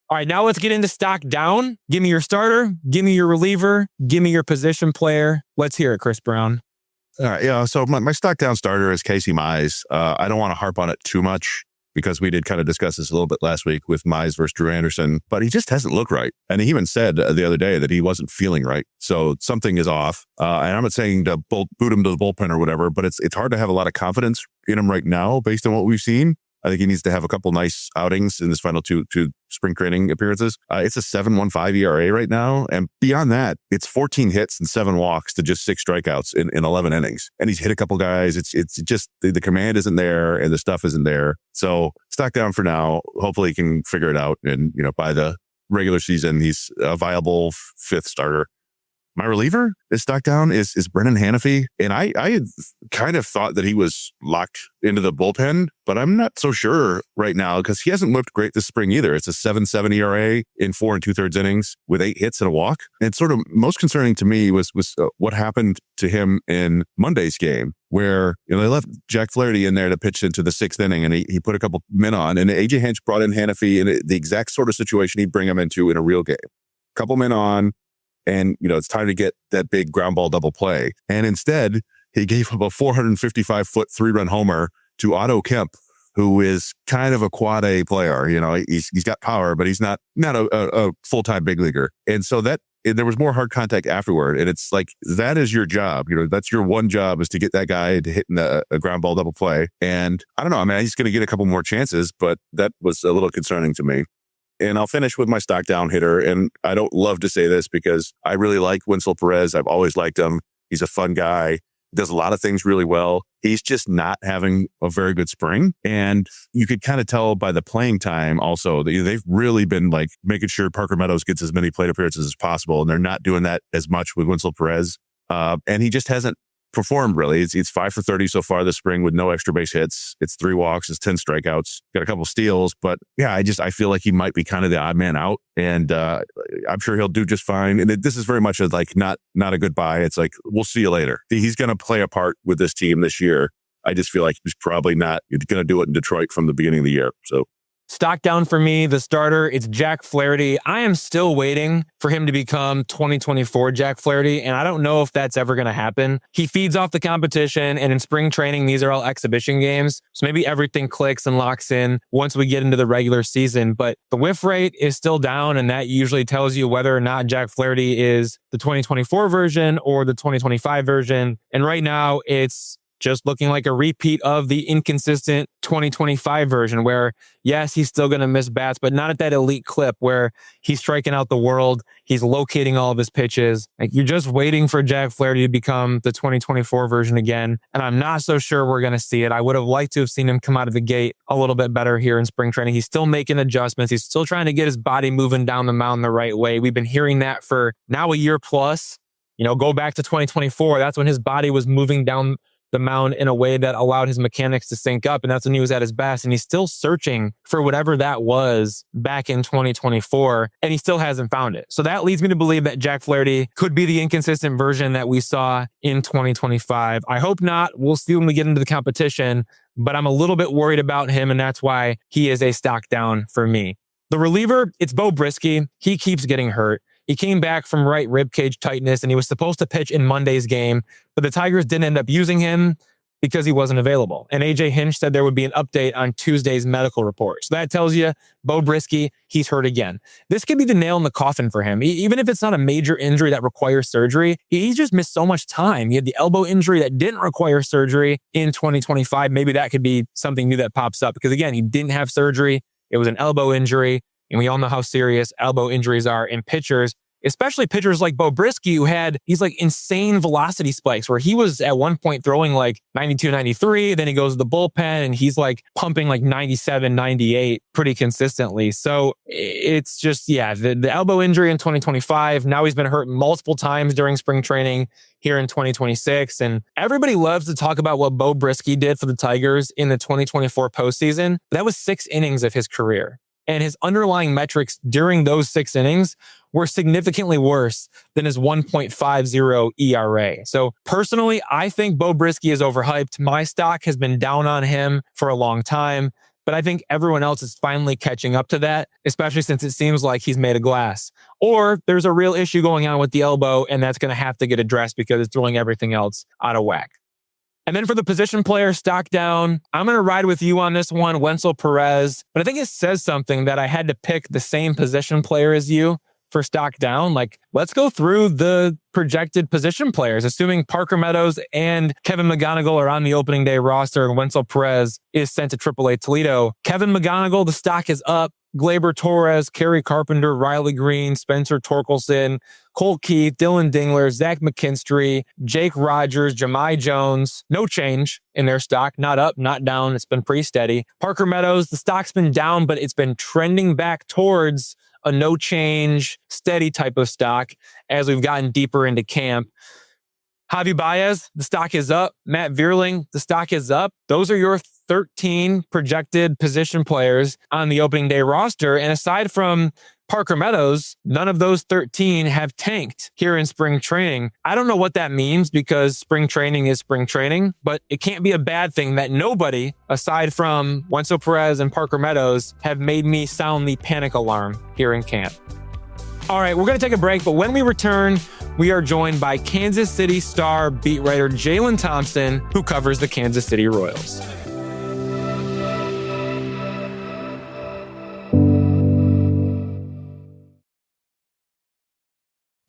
All right, now let's get into stock down. Give me your starter, give me your reliever, give me your position player. Let's hear it, Chris Brown. All right, yeah. So my stock down starter is Casey Mize. I don't want to harp on it too much because we did kind of discuss this a little bit last week with Mize versus Drew Anderson, but he just hasn't looked right. And he even said the other day that he wasn't feeling right. So something is off. And I'm not saying to boot him to the bullpen or whatever, but it's hard to have a lot of confidence in him right now based on what we've seen. I think he needs to have a couple nice outings in his final two spring training appearances. It's a 7.15 ERA right now. And beyond that, it's 14 hits and 7 walks to just 6 strikeouts in 11 innings. And he's hit a couple guys. It's just the command isn't there and the stuff isn't there. So stock down for now. Hopefully he can figure it out. And, by the regular season, he's a viable 5th starter My reliever is stock down is Brennan Hanafy. And I had kind of thought that he was locked into the bullpen, but I'm not so sure right now because he hasn't looked great this spring either. It's a 7.7 ERA in 4 2/3 innings with 8 hits and a walk. And sort of most concerning to me was what happened to him in Monday's game, where they left Jack Flaherty in there to pitch into the 6th inning, and he put a couple men on, and AJ Hinch brought in Hanafy in the exact sort of situation he'd bring him into in a real game. Couple men on, and it's time to get that big ground ball double play. And instead, he gave up a 455-foot 3-run homer to Otto Kemp, who is kind of a quad A player. He's got power, but he's not a full-time big leaguer. And so there was more hard contact afterward. And it's like, that is your job. That's your one job, is to get that guy to hit a ground ball double play. And I don't know. I mean, he's going to get a couple more chances, but that was a little concerning to me. And I'll finish with my stock down hitter. And I don't love to say this because I really like Wenceel Pérez. I've always liked him. He's a fun guy. Does a lot of things really well. He's just not having a very good spring. And you could kind of tell by the playing time also that they've really been like making sure Parker Meadows gets as many plate appearances as possible. And they're not doing that as much with Wenceel Pérez. And he just hasn't performed really. It's 5 for 30 so far this spring with no extra base hits. It's 3 walks, it's 10 strikeouts, got a couple steals. But yeah, I feel like he might be kind of the odd man out. And I'm sure he'll do just fine. And this is very much not a goodbye. It's like, we'll see you later. He's going to play a part with this team this year. I just feel like he's probably not going to do it in Detroit from the beginning of the year. So stock down for me, the starter, it's Jack Flaherty. I am still waiting for him to become 2024 Jack Flaherty, and I don't know if that's ever going to happen. He feeds off the competition, and in spring training, these are all exhibition games, so maybe everything clicks and locks in once we get into the regular season, but the whiff rate is still down, and that usually tells you whether or not Jack Flaherty is the 2024 version or the 2025 version, and right now, it's just looking like a repeat of the inconsistent 2025 version where, yes, he's still going to miss bats, but not at that elite clip where he's striking out the world. He's locating all of his pitches. Like, you're just waiting for Jack Flaherty to become the 2024 version again. And I'm not so sure we're going to see it. I would have liked to have seen him come out of the gate a little bit better here in spring training. He's still making adjustments. He's still trying to get his body moving down the mound the right way. We've been hearing that for now a year plus. Go back to 2024. That's when his body was moving down the mound in a way that allowed his mechanics to sync up. And that's when he was at his best. And he's still searching for whatever that was back in 2024. And he still hasn't found it. So that leads me to believe that Jack Flaherty could be the inconsistent version that we saw in 2025. I hope not. We'll see when we get into the competition. But I'm a little bit worried about him. And that's why he is a stock down for me. The reliever, it's Beau Brieske. He keeps getting hurt. He came back from right ribcage tightness and he was supposed to pitch in Monday's game, but the Tigers didn't end up using him because he wasn't available. And AJ Hinch said there would be an update on Tuesday's medical report. So that tells you Beau Brieske, he's hurt again. This could be the nail in the coffin for him. Even if it's not a major injury that requires surgery, he just missed so much time. He had the elbow injury that didn't require surgery in 2025. Maybe that could be something new that pops up because again, he didn't have surgery. It was an elbow injury. And we all know how serious elbow injuries are in pitchers, especially pitchers like Beau Brieske, who had these like insane velocity spikes where he was at one point throwing like 92, 93. Then he goes to the bullpen and he's like pumping like 97, 98 pretty consistently. So it's just, the elbow injury in 2025. Now he's been hurt multiple times during spring training here in 2026. And everybody loves to talk about what Beau Brieske did for the Tigers in the 2024 postseason. That was 6 innings of his career. And his underlying metrics during those 6 innings were significantly worse than his 1.50 ERA. So personally, I think Beau Brieske is overhyped. My stock has been down on him for a long time, but I think everyone else is finally catching up to that, especially since it seems like he's made of glass. Or there's a real issue going on with the elbow, and that's going to have to get addressed because it's throwing everything else out of whack. And then for the position player stock down, I'm going to ride with you on this one, Wenceel Pérez. But I think it says something that I had to pick the same position player as you for stock down. Like, let's go through the projected position players, assuming Parker Meadows and Kevin McGonigle are on the opening day roster and Wenceel Pérez is sent to AAA Toledo. Kevin McGonigle, the stock is up. Gleyber Torres, Kerry Carpenter, Riley Green, Spencer Torkelson, Colt Keith, Dylan Dingler, Zach McKinstry, Jake Rogers, Jahmai Jones. No change in their stock. Not up, not down. It's been pretty steady. Parker Meadows, the stock's been down, but it's been trending back towards a no change, steady type of stock as we've gotten deeper into camp. Javi Baez, the stock is up. Matt Vierling, the stock is up. Those are your 13 projected position players on the opening day roster. And aside from Parker Meadows, none of those 13 have tanked here in spring training. I don't know what that means because spring training is spring training, but it can't be a bad thing that nobody, aside from Wenceel Pérez and Parker Meadows, have made me sound the panic alarm here in camp. All right, we're going to take a break, but when we return, we are joined by Kansas City Star beat writer Jaylon Thompson, who covers the Kansas City Royals.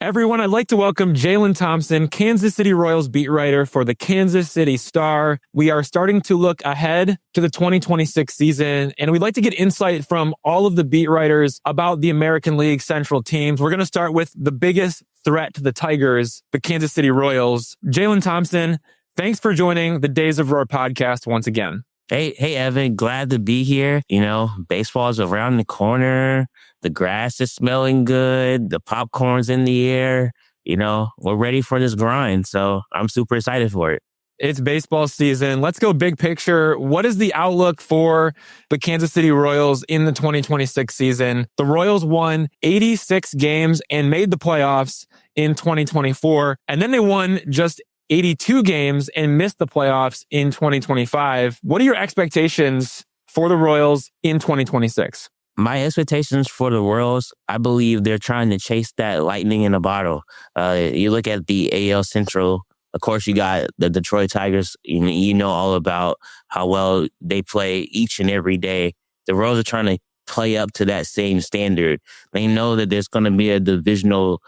Everyone, I'd like to welcome Jaylon Thompson, Kansas City Royals beat writer for the Kansas City Star. We are starting to look ahead to the 2026 season, and we'd like to get insight from all of the beat writers about the American League Central teams. We're going to start with the biggest threat to the Tigers, the Kansas City Royals. Jaylon Thompson, thanks for joining the Days of Roar podcast once again. Hey, Evan, glad to be here. You know, baseball's around the corner. The grass is smelling good. The popcorn's in the air. You know, we're ready for this grind. So I'm super excited for it. It's baseball season. Let's go big picture. What is the outlook for the Kansas City Royals in the 2026 season? The Royals won 86 games and made the playoffs in 2024. And then they won just 82 games and missed the playoffs in 2025. What are your expectations for the Royals in 2026? My expectations for the Royals, I believe they're trying to chase that lightning in a bottle. You look at the AL Central, of course, you got the Detroit Tigers. You know all about how well they play each and every day. The Royals are trying to play up to that same standard. They know that there's going to be a divisional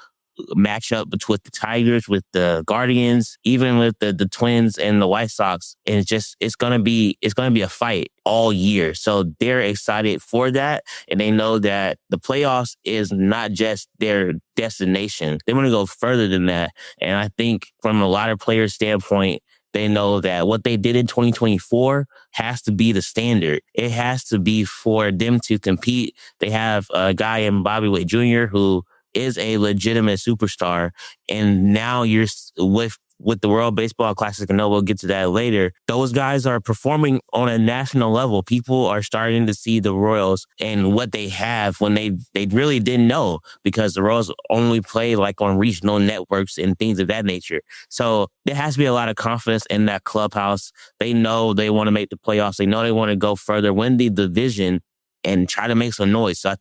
matchup between the Tigers, with the Guardians, even with the Twins and the White Sox. And it's gonna be a fight all year. So they're excited for that. And they know that the playoffs is not just their destination. They want to go further than that. And I think from a lot of players' standpoint, they know that what they did in 2024 has to be the standard. It has to be for them to compete. They have a guy in Bobby Witt Jr. who is a legitimate superstar. And now you're with the World Baseball Classic, and we'll get to that later. Those guys are performing on a national level. People are starting to see the Royals and what they have when they really didn't know, because the Royals only play like on regional networks and things of that nature. So there has to be a lot of confidence in that clubhouse. They know they want to make the playoffs. They know they want to go further, win the division, and try to make some noise. So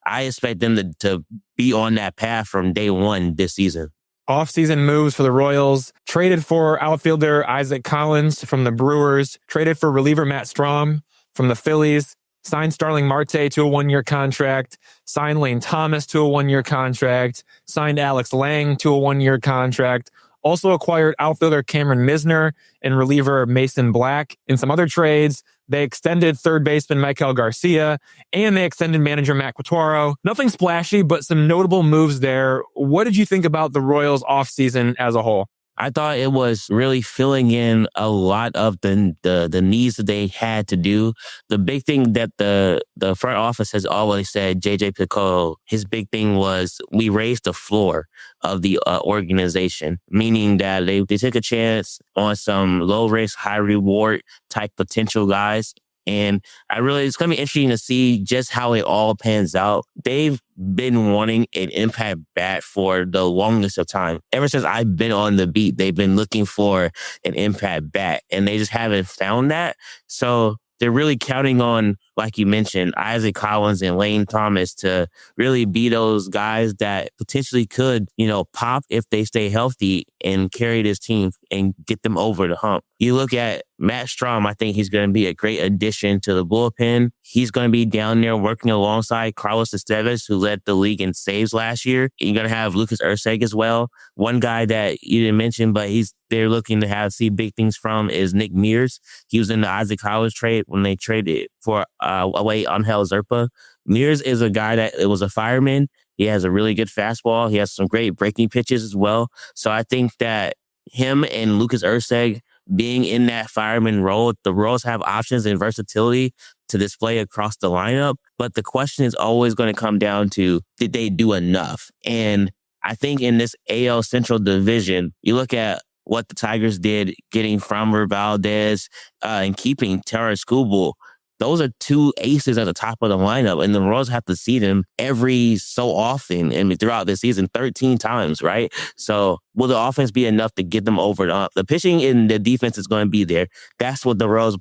I expect them to be on that path from day one this season. Off-season moves for the Royals: traded for outfielder Isaac Collins from the Brewers, traded for reliever Matt Strom from the Phillies, signed Starling Marte to a one-year contract, signed Lane Thomas to a one-year contract, signed Alex Lang to a one-year contract, also acquired outfielder Cameron Misner and reliever Mason Black. In some other trades, they extended third baseman Michael Garcia, and they extended manager Matt Quattaro. Nothing splashy, but some notable moves there. What did you think about the Royals offseason as a whole? I thought it was really filling in a lot of the needs that they had to do. The big thing that the front office has always said, JJ Picollo, his big thing was we raised the floor of the organization, meaning that they took a chance on some low risk, high reward type potential guys. And it's going to be interesting to see just how it all pans out. They've been wanting an impact bat for the longest of time. Ever since I've been on the beat, they've been looking for an impact bat, and they just haven't found that. So they're really counting on, like you mentioned, Isaac Collins and Lane Thomas to really be those guys that potentially could, pop if they stay healthy and carry this team and get them over the hump. You look at Matt Strom, I think he's going to be a great addition to the bullpen. He's going to be down there working alongside Carlos Estevez, who led the league in saves last year. You're going to have Lucas Erceg as well. One guy that you didn't mention, but they're looking to see big things from is Nick Mears. He was in the Isaac Collins trade when they traded for away Angel Zerpa. Mears is a guy that was a fireman. He has a really good fastball. He has some great breaking pitches as well. So I think that him and Lucas Erceg being in that fireman role, the Royals have options and versatility to display across the lineup. But the question is always going to come down to, did they do enough? And I think in this AL Central division, you look at what the Tigers did getting Framber Valdez and keeping Tarik Skubal. Those are two aces at the top of the lineup, and the Royals have to see them every so often and throughout the season 13 times, right? So will the offense be enough to get them over the hump? The pitching and the defense is going to be there. That's what the Royals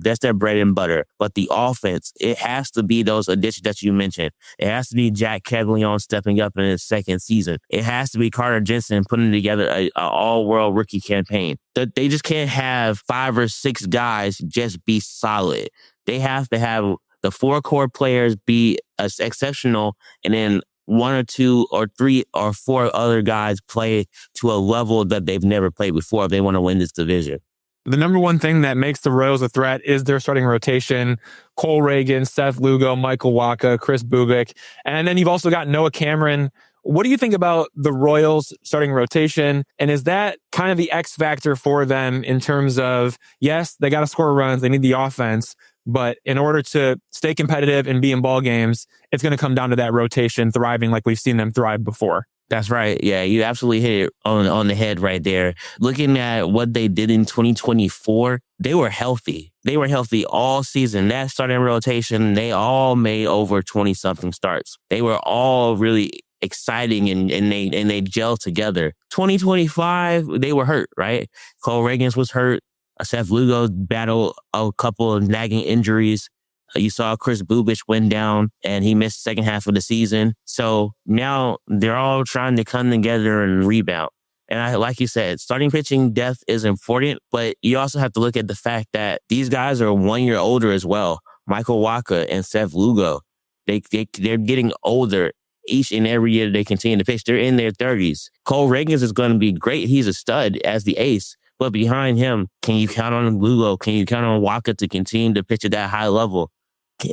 that's their bread and butter. But the offense, it has to be those additions that you mentioned. It has to be Jack Keglion stepping up in his second season. It has to be Carter Jensen putting together an all-world rookie campaign. They just can't have 5 or 6 guys just be solid. They have to have the 4 core players be exceptional, and then 1 or 2 or 3 or 4 other guys play to a level that they've never played before if they want to win this division. The number one thing that makes the Royals a threat is their starting rotation. Cole Reagan, Seth Lugo, Michael Wacha, Chris Bubik. And then you've also got Noah Cameron. What do you think about the Royals starting rotation? And is that kind of the X factor for them in terms of, yes, they got to score runs, they need the offense, but in order to stay competitive and be in ball games, it's going to come down to that rotation thriving like we've seen them thrive before. That's right. Yeah, you absolutely hit it on the head right there. Looking at what they did in 2024, they were healthy. They were healthy all season. That starting rotation, they all made over 20-something starts. They were all really exciting and they gelled together. 2025, they were hurt, right? Cole Reagans was hurt. Seth Lugo battled a couple of nagging injuries. You saw Chris Bubich went down and he missed the second half of the season. So now they're all trying to come together and rebound. And like you said, starting pitching depth is important, but you also have to look at the fact that these guys are 1 year older as well. Michael Wacha and Seth Lugo, they're getting older each and every year they continue to pitch. They're in their 30s. Cole Reagans is going to be great. He's a stud as the ace. But behind him, can you count on Lugo? Can you count on Wacha to continue to pitch at that high level?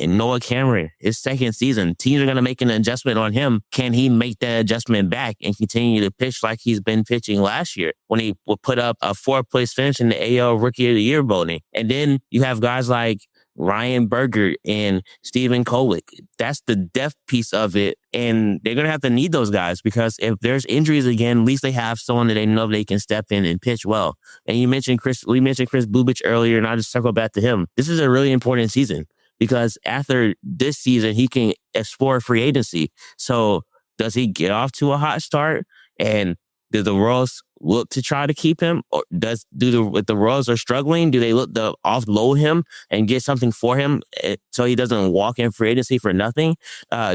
Noah Cameron, his second season, teams are going to make an adjustment on him. Can he make that adjustment back and continue to pitch like he's been pitching last year when he would put up a 4th place finish in the AL Rookie of the Year voting? And then you have guys like Ryan Berger and Steven Kolick. That's the depth piece of it. And they're going to have to need those guys because if there's injuries again, at least they have someone that they know they can step in and pitch well. And we mentioned Chris Bubich earlier, and I'll just circle back to him. This is a really important season because after this season, he can explore free agency. So does he get off to a hot start? And do the Royals look to try to keep him? Or if the Royals are struggling, do they look to offload him and get something for him so he doesn't walk in free agency for nothing?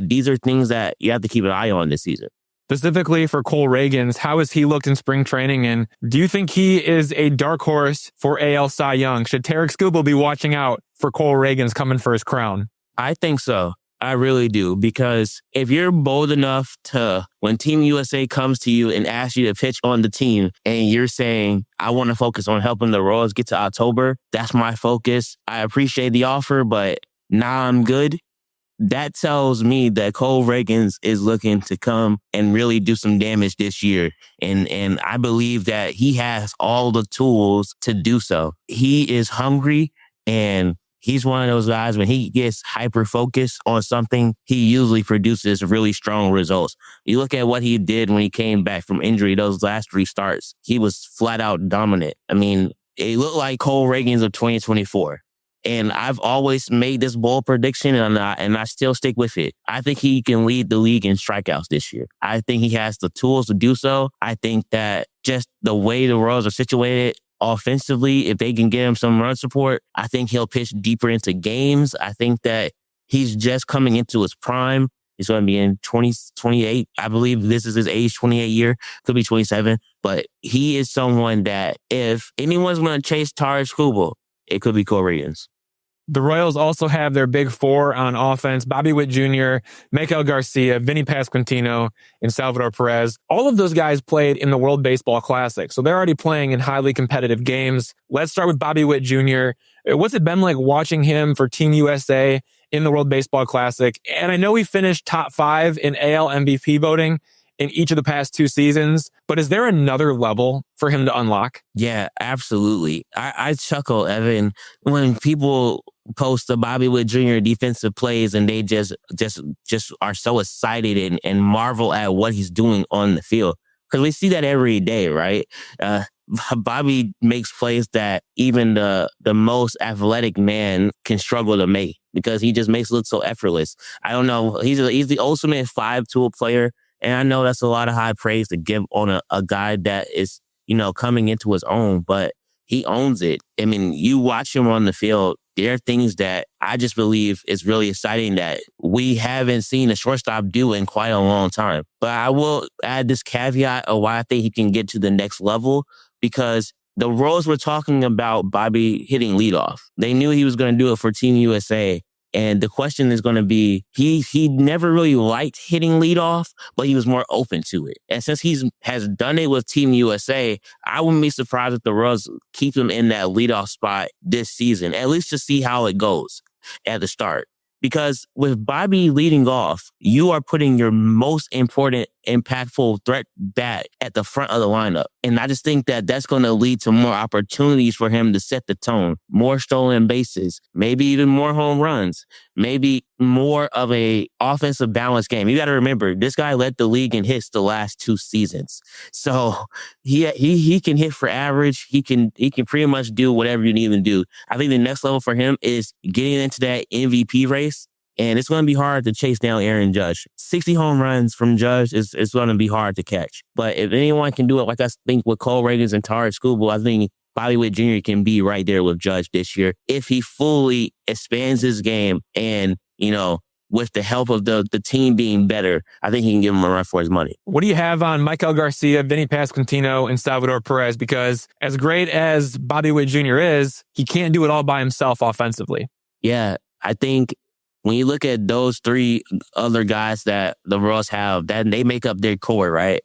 These are things that you have to keep an eye on this season. Specifically for Cole Reagans, how has he looked in spring training? And do you think he is a dark horse for AL Cy Young? Should Tarik Skubal be watching out for Cole Reagans coming for his crown? I think so. I really do. Because if you're bold enough to, when Team USA comes to you and asks you to pitch on the team and you're saying, I want to focus on helping the Royals get to October, that's my focus. I appreciate the offer, but now I'm good. That tells me that Cole Reagans is looking to come and really do some damage this year. And I believe that he has all the tools to do so. He is hungry, and he's one of those guys, when he gets hyper-focused on something, he usually produces really strong results. You look at what he did when he came back from injury, those last 3 starts, he was flat out dominant. I mean, it looked like Cole Reagans of 2024. And I've always made this bold prediction, and I still stick with it. I think he can lead the league in strikeouts this year. I think he has the tools to do so. I think that just the way the Royals are situated offensively, if they can get him some run support, I think he'll pitch deeper into games. I think that he's just coming into his prime. He's going to be in 28. I believe this is his age, 28 year. Could be 27. But he is someone that if anyone's going to chase Tarik Skubal, it could be Cole Reagans. The Royals also have their big 4 on offense: Bobby Witt Jr., Maikel Garcia, Vinny Pasquantino, and Salvador Perez. All of those guys played in the World Baseball Classic, so they're already playing in highly competitive games. Let's start with Bobby Witt Jr. What's it been like watching him for Team USA in the World Baseball Classic? And I know he finished top 5 in AL MVP voting. in each of the past 2 seasons, but is there another level for him to unlock? Yeah, absolutely. I chuckle, Evan, when people post the Bobby Witt Jr. defensive plays and they just are so excited and marvel at what he's doing on the field. Because we see that every day, right? Bobby makes plays that even the most athletic man can struggle to make because he just makes it look so effortless. I don't know. He's the ultimate 5-tool player. And I know that's a lot of high praise to give on a guy that is, coming into his own, but he owns it. I mean, you watch him on the field, there are things that I just believe is really exciting that we haven't seen a shortstop do in quite a long time. But I will add this caveat of why I think he can get to the next level, because the Royals were talking about Bobby hitting leadoff. They knew he was going to do it for Team USA. And the question is going to be, he never really liked hitting leadoff, but he was more open to it. And since has done it with Team USA, I wouldn't be surprised if the Royals keep him in that leadoff spot this season, at least to see how it goes at the start. Because with Bobby leading off, you are putting your most important, impactful threat bat at the front of the lineup. And I just think that that's going to lead to more opportunities for him to set the tone, more stolen bases, maybe even more home runs, maybe more of a offensive balanced game. You got to remember, this guy led the league in hits the last 2 seasons. So he can hit for average. He can pretty much do whatever you need him to do. I think the next level for him is getting into that MVP race. And it's going to be hard to chase down Aaron Judge. 60 home runs from Judge is going to be hard to catch. But if anyone can do it, like I think with Cole Reagans and Tarik Skubal, I think Bobby Witt Jr. can be right there with Judge this year if he fully expands his game and, with the help of the team being better, I think he can give him a run for his money. What do you have on Maikel Garcia, Vinny Pasquantino, and Salvador Perez? Because as great as Bobby Witt Jr. is, he can't do it all by himself offensively. Yeah, I think when you look at those 3 other guys that the Royals have, that they make up their core, right?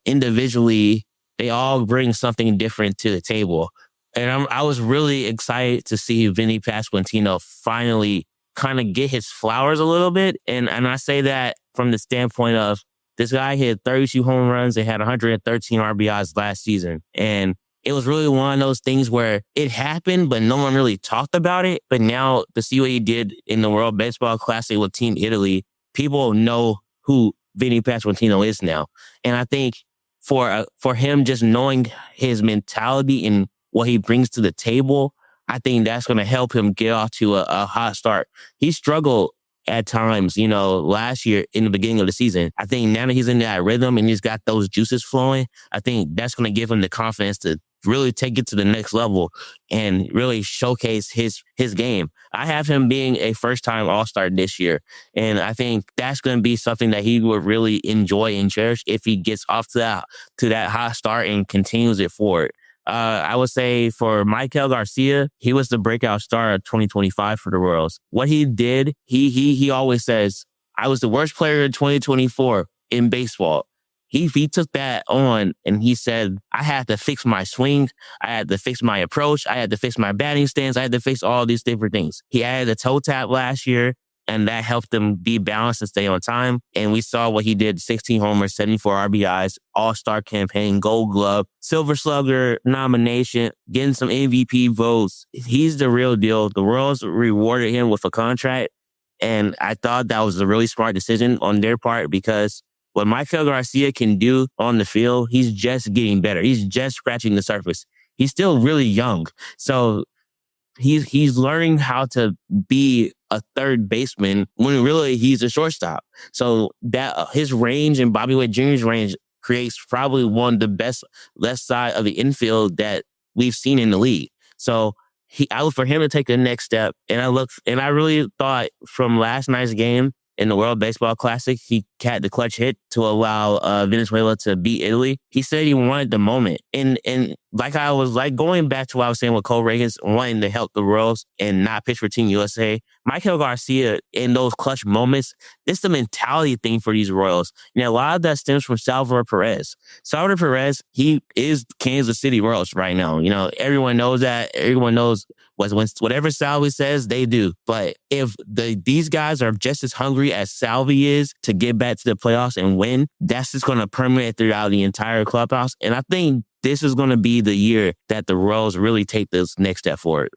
Individually, they all bring something different to the table. And I was really excited to see Vinny Pasquantino finally kind of get his flowers a little bit. And I say that from the standpoint of this guy hit 32 home runs and had 113 RBIs last season. And it was really one of those things where it happened, but no one really talked about it. But now to see what he did in the World Baseball Classic with Team Italy, people know who Vinny Pasquantino is now. And I think for him just knowing his mentality and what he brings to the table, I think that's going to help him get off to a hot start. He struggled at times, last year in the beginning of the season. I think now that he's in that rhythm and he's got those juices flowing, I think that's going to give him the confidence to really take it to the next level and really showcase his game. I have him being a first-time All-Star this year, and I think that's going to be something that he would really enjoy and cherish if he gets off to that hot start and continues it forward. I would say for Maikel Garcia, he was the breakout star of 2025 for the Royals. What he did, he always says, I was the worst player in 2024 in baseball. He took that on and he said, I had to fix my swing. I had to fix my approach. I had to fix my batting stance. I had to fix all these different things. He added a toe tap last year, and that helped him be balanced and stay on time. And we saw what he did, 16 homers, 74 RBIs, All-Star campaign, Gold Glove, Silver Slugger nomination, getting some MVP votes. He's the real deal. The Royals rewarded him with a contract, and I thought that was a really smart decision on their part because what Maikel Garcia can do on the field, he's just getting better. He's just scratching the surface. He's still really young. So he's learning how to be a third baseman when really he's a shortstop. So that his range and Bobby Witt Jr.'s range creates probably one of the best left side of the infield that we've seen in the league. So I look for him to take the next step. And I really thought from last night's game in the World Baseball Classic, he had the clutch hit to allow Venezuela to beat Italy. He said he wanted the moment. And like I was like going back to what I was saying with Cole Reagans wanting to help the Royals and not pitch for Team USA, Michael Garcia in those clutch moments, it's the mentality thing for these Royals. A lot of that stems from Salvador Perez. Salvador Perez, he is Kansas City Royals right now. Everyone knows that. Everyone knows whatever Salvi says, they do. But if these guys are just as hungry as Salvi is to get back to the playoffs and win, that's just going to permeate throughout the entire clubhouse. And I think this is going to be the year that the Royals really take this next step forward.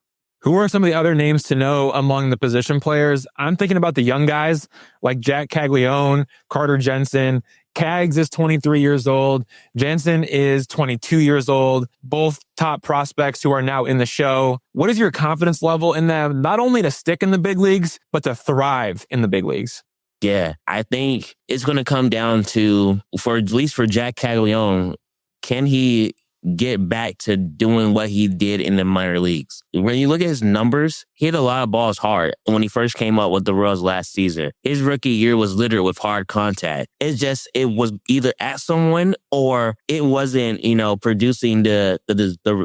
Who are some of the other names to know among the position players? I'm thinking about the young guys like Jack Caglione, Carter Jensen. Cags is 23 years old. Jensen is 22 years old. Both top prospects who are now in the show. What is your confidence level in them, not only to stick in the big leagues, but to thrive in the big leagues? Yeah, I think it's going to come down to, at least for Jack Caglione, can he get back to doing what he did in the minor leagues? When you look at his numbers, he hit a lot of balls hard when he first came up with the Royals last season. His rookie year was littered with hard contact. It was either at someone or it wasn't, producing the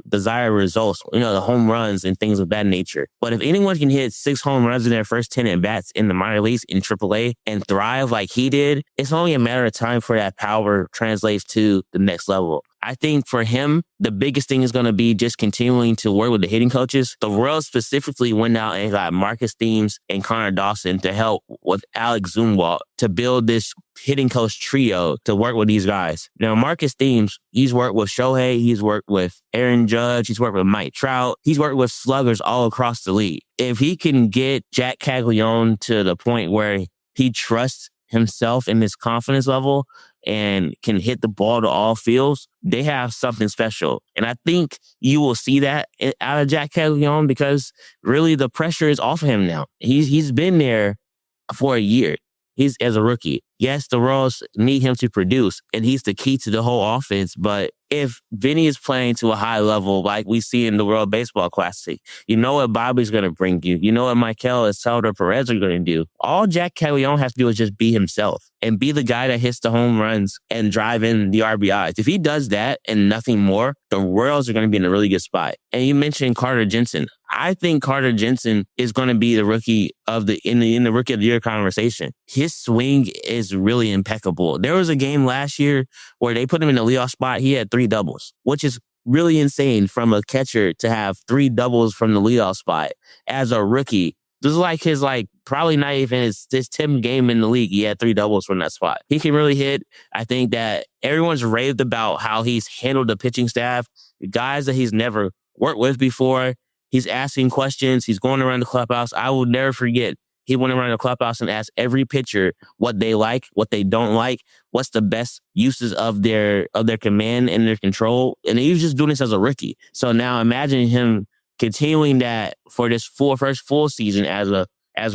desired results, the home runs and things of that nature. But if anyone can hit 6 home runs in their first 10 at-bats in the minor leagues in AAA and thrive like he did, it's only a matter of time for that power translates to the next level. I think for him, the biggest thing is going to be just continuing to work with the hitting coaches. The Royals specifically went out and got Marcus Thames and Connor Dawson to help with Alex Zumwalt to build this hitting coach trio to work with these guys. Now, Marcus Thames, he's worked with Shohei, he's worked with Aaron Judge, he's worked with Mike Trout, he's worked with sluggers all across the league. If he can get Jack Caglione to the point where he trusts himself and his confidence level and can hit the ball to all fields, they have something special. And I think you will see that out of Jack Caglione because really the pressure is off of him now. He's been there for a year. He's as a rookie. Yes, the Royals need him to produce, and he's the key to the whole offense. But if Vinny is playing to a high level like we see in the World Baseball Classic, you know what Bobby's going to bring you. You know what Michael and Salvador Perez are going to do. All Jack Caglione has to do is just be himself and be the guy that hits the home runs and drive in the RBIs. If he does that and nothing more, the Royals are going to be in a really good spot. And you mentioned Carter Jensen. I think Carter Jensen is going to be the rookie of in the rookie of the year conversation. His swing is really impeccable. There was a game last year where they put him in the leadoff spot. He had 3 doubles, which is really insane from a catcher to have 3 doubles from the leadoff spot as a rookie. This is like his probably not even his 10th game in the league. He had 3 doubles from that spot. He can really hit. I think that everyone's raved about how he's handled the pitching staff, the guys that he's never worked with before. He's asking questions. He's going around the clubhouse. I will never forget. He went around the clubhouse and asked every pitcher what they like, what they don't like, what's the best uses of their command and their control. And he was just doing this as a rookie. So now imagine him continuing that for this first full season as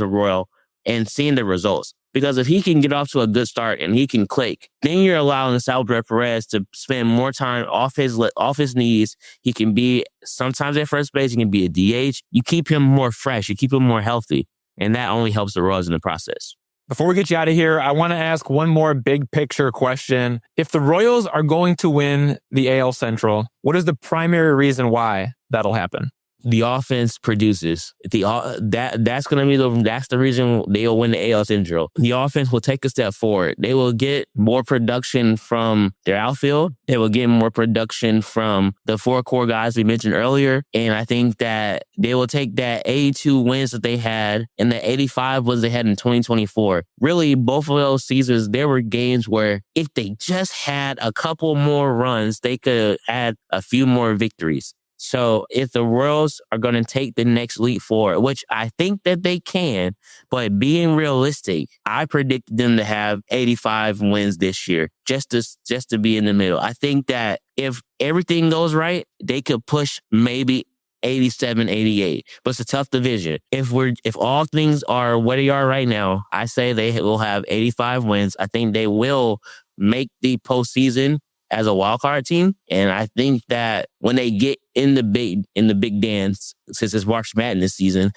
a Royal and seeing the results. Because if he can get off to a good start and he can click, then you're allowing Salvador Perez to spend more time off his knees. He can be sometimes at first base. He can be a DH. You keep him more fresh. You keep him more healthy. And that only helps the Royals in the process. Before we get you out of here, I want to ask one more big picture question. If the Royals are going to win the AL Central, what is the primary reason why that'll happen? The offense produces. That's going to be that's the reason they'll win the AL Central. The offense will take a step forward. They will get more production from their outfield. They will get more production from the 4 core guys we mentioned earlier. And I think that they will take that 82 wins that they had and the 85 was they had in 2024. Really, both of those seasons, there were games where if they just had a couple more runs, they could add a few more victories. So if the Royals are going to take the next leap forward, which I think that they can, but being realistic, I predicted them to have 85 wins this year, just to be in the middle. I think that if everything goes right, they could push maybe 87, 88. But it's a tough division. If all things are where they are right now, I say they will have 85 wins. I think they will make the postseason as a wild card team. And I think that when they get in the big dance, since it's March Madness season,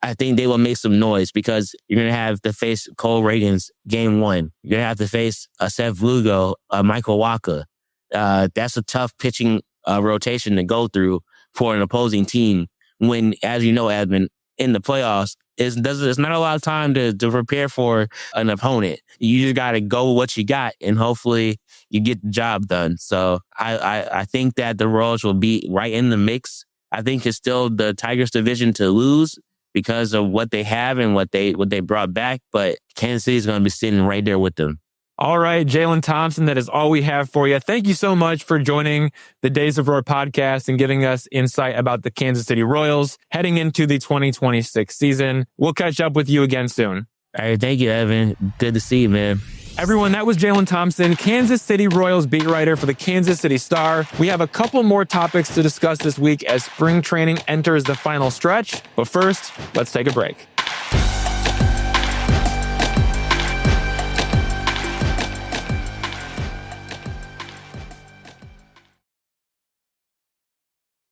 I think they will make some noise because you're going to have to face Cole Reagans game 1. You're going to have to face Seth Lugo, Michael Wacha. That's a tough pitching rotation to go through for an opposing team when, as you know, Edmund, in the playoffs, it's not a lot of time to prepare for an opponent. You just got to go with what you got, and hopefully you get the job done. So I think that the Royals will be right in the mix. I think it's still the Tigers' division to lose because of what they have and what they brought back, but Kansas City is going to be sitting right there with them. All right, Jaylon Thompson, that is all we have for you. Thank you so much for joining the Days of Roar podcast and giving us insight about the Kansas City Royals heading into the 2026 season. We'll catch up with you again soon. All right, thank you, Evan. Good to see you, man. Everyone, that was Jaylon Thompson, Kansas City Royals beat writer for the Kansas City Star. We have a couple more topics to discuss this week as spring training enters the final stretch. But first, let's take a break.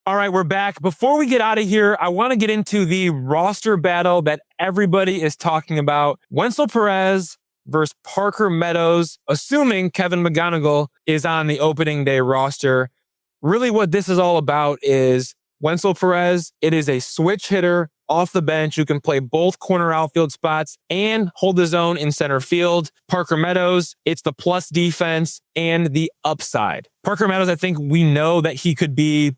All right, we're back. Before we get out of here, I want to get into the roster battle that everybody is talking about. Wenceel Pérez versus Parker Meadows, assuming Kevin McGonigle is on the opening day roster. Really what this is all about is Wenceel Pérez, it is a switch hitter off the bench who can play both corner outfield spots and hold his own in center field. Parker Meadows, it's the plus defense and the upside. Parker Meadows, I think we know that he could be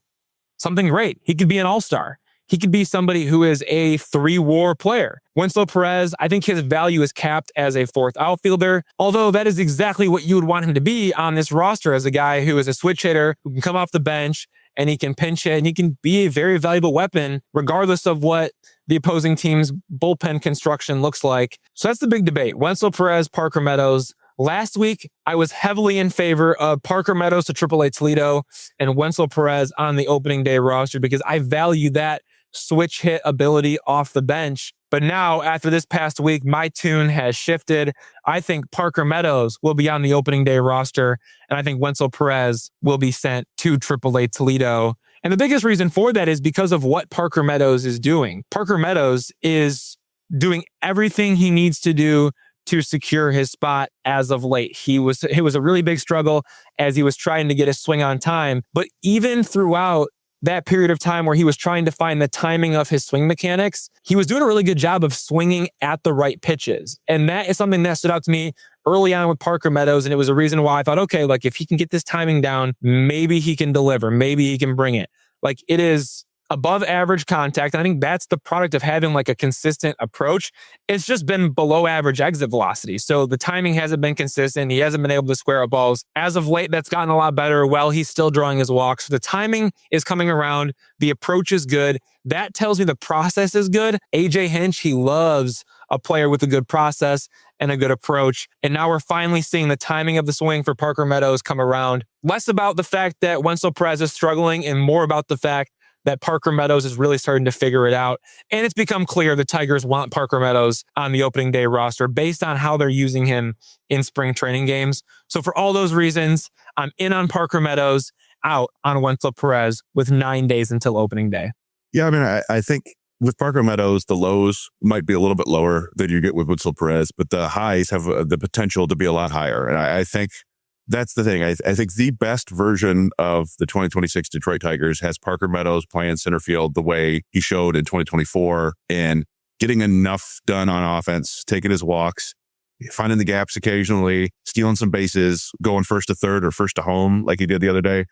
something great. He could be an all-star. He could be somebody who is a 3-WAR player. Wenceel Pérez, I think his value is capped as a 4th outfielder, although that is exactly what you would want him to be on this roster, as a guy who is a switch hitter, who can come off the bench and he can pinch hit and he can be a very valuable weapon regardless of what the opposing team's bullpen construction looks like. So that's the big debate. Wenceel Pérez, Parker Meadows. Last week, I was heavily in favor of Parker Meadows to AAA Toledo and Wenceel Pérez on the opening day roster because I value that switch hit ability off the bench. But now, after this past week, my tune has shifted. I think Parker Meadows will be on the opening day roster, and I think Wenceel Pérez will be sent to AAA Toledo. And the biggest reason for that is because of what Parker Meadows is doing. Parker Meadows is doing everything he needs to do to secure his spot as of late. It was a really big struggle as he was trying to get his swing on time. But even throughout that period of time where he was trying to find the timing of his swing mechanics, he was doing a really good job of swinging at the right pitches. And that is something that stood out to me early on with Parker Meadows. And it was a reason why I thought, okay, like if he can get this timing down, maybe he can deliver. Maybe he can bring it. Like it is above average contact. I think that's the product of having like a consistent approach. It's just been below average exit velocity. So the timing hasn't been consistent. He hasn't been able to square up balls. As of late, that's gotten a lot better. Well, he's still drawing his walks. So the timing is coming around. The approach is good. That tells me the process is good. AJ Hinch, he loves a player with a good process and a good approach. And now we're finally seeing the timing of the swing for Parker Meadows come around. Less about the fact that Wenceel Pérez is struggling and more about the fact that Parker Meadows is really starting to figure it out. And it's become clear the Tigers want Parker Meadows on the opening day roster based on how they're using him in spring training games. So for all those reasons, I'm in on Parker Meadows, out on Wenceel Pérez with 9 days until opening day. Yeah, I mean, I think with Parker Meadows, the lows might be a little bit lower than you get with Wenceel Pérez, but the highs have the potential to be a lot higher. And I think that's the thing. I think the best version of the 2026 Detroit Tigers has Parker Meadows playing center field the way he showed in 2024 and getting enough done on offense, taking his walks, finding the gaps occasionally, stealing some bases, going first to third or first to home like he did the other day.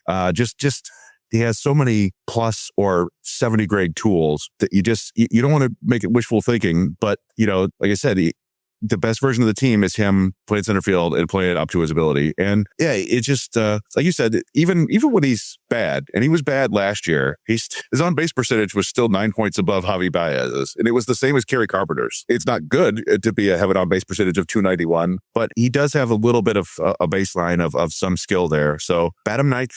He has so many plus or 70 grade tools that you don't want to make it wishful thinking. But, like I said, the best version of the team is him playing center field and playing it up to his ability. And yeah, it just, like you said, even when he's bad, and he was bad last year, his on-base percentage was still 9 points above Javi Baez's. And it was the same as Kerry Carpenter's. It's not good to have an on-base percentage of 291, but he does have a little bit of a baseline of some skill there. So bat him ninth.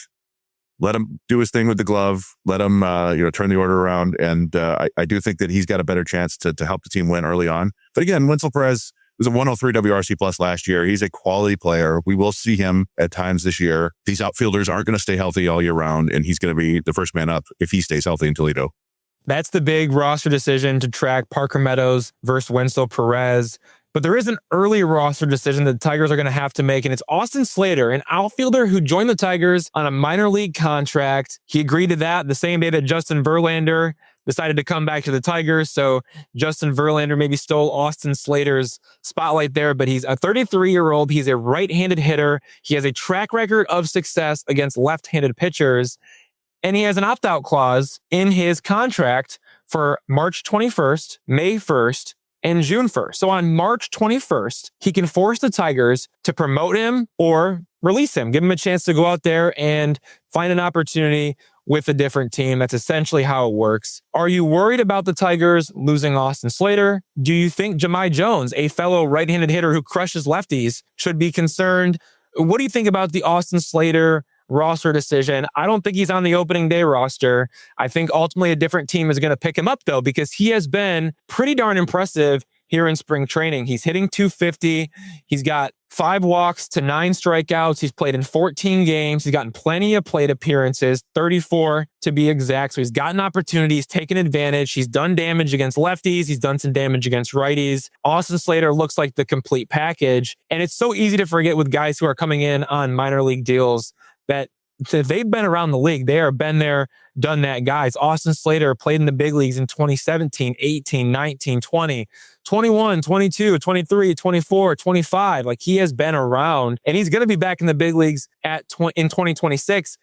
Let him do his thing with the glove. Let him, turn the order around. And I do think that he's got a better chance to help the team win early on. But again, Wenceel Pérez was a 103 WRC plus last year. He's a quality player. We will see him at times this year. These outfielders aren't going to stay healthy all year round, and he's going to be the first man up if he stays healthy in Toledo. That's the big roster decision to track Parker Meadows versus Wenceel Pérez. But there is an early roster decision that the Tigers are going to have to make, and it's Austin Slater, an outfielder who joined the Tigers on a minor league contract. He agreed to that the same day that Justin Verlander decided to come back to the Tigers. So Justin Verlander maybe stole Austin Slater's spotlight there, but he's a 33-year-old. He's a right-handed hitter. He has a track record of success against left-handed pitchers, and he has an opt-out clause in his contract for March 21st, May 1st, and June 1st. So on March 21st, he can force the Tigers to promote him or release him, give him a chance to go out there and find an opportunity with a different team. That's essentially how it works. Are you worried about the Tigers losing Austin Slater? Do you think Jahmai Jones, a fellow right-handed hitter who crushes lefties, should be concerned? What do you think about the Austin Slater roster decision? I don't think he's on the opening day roster. I think ultimately a different team is going to pick him up, though, because he has been pretty darn impressive here in spring training. He's hitting .250. He's got 5 walks to 9 strikeouts. He's played in 14 games. He's gotten plenty of plate appearances, 34 to be exact. So he's gotten opportunities, taken advantage. He's done damage against lefties. He's done some damage against righties. Austin Slater looks like the complete package. And it's so easy to forget with guys who are coming in on minor league deals that they've been around the league. They are been there, done that guys. Austin Slater played in the big leagues in 2017, 18, 19, 20, 21, 22, 23, 24, 25. Like, he has been around, and he's going to be back in the big leagues in 2026.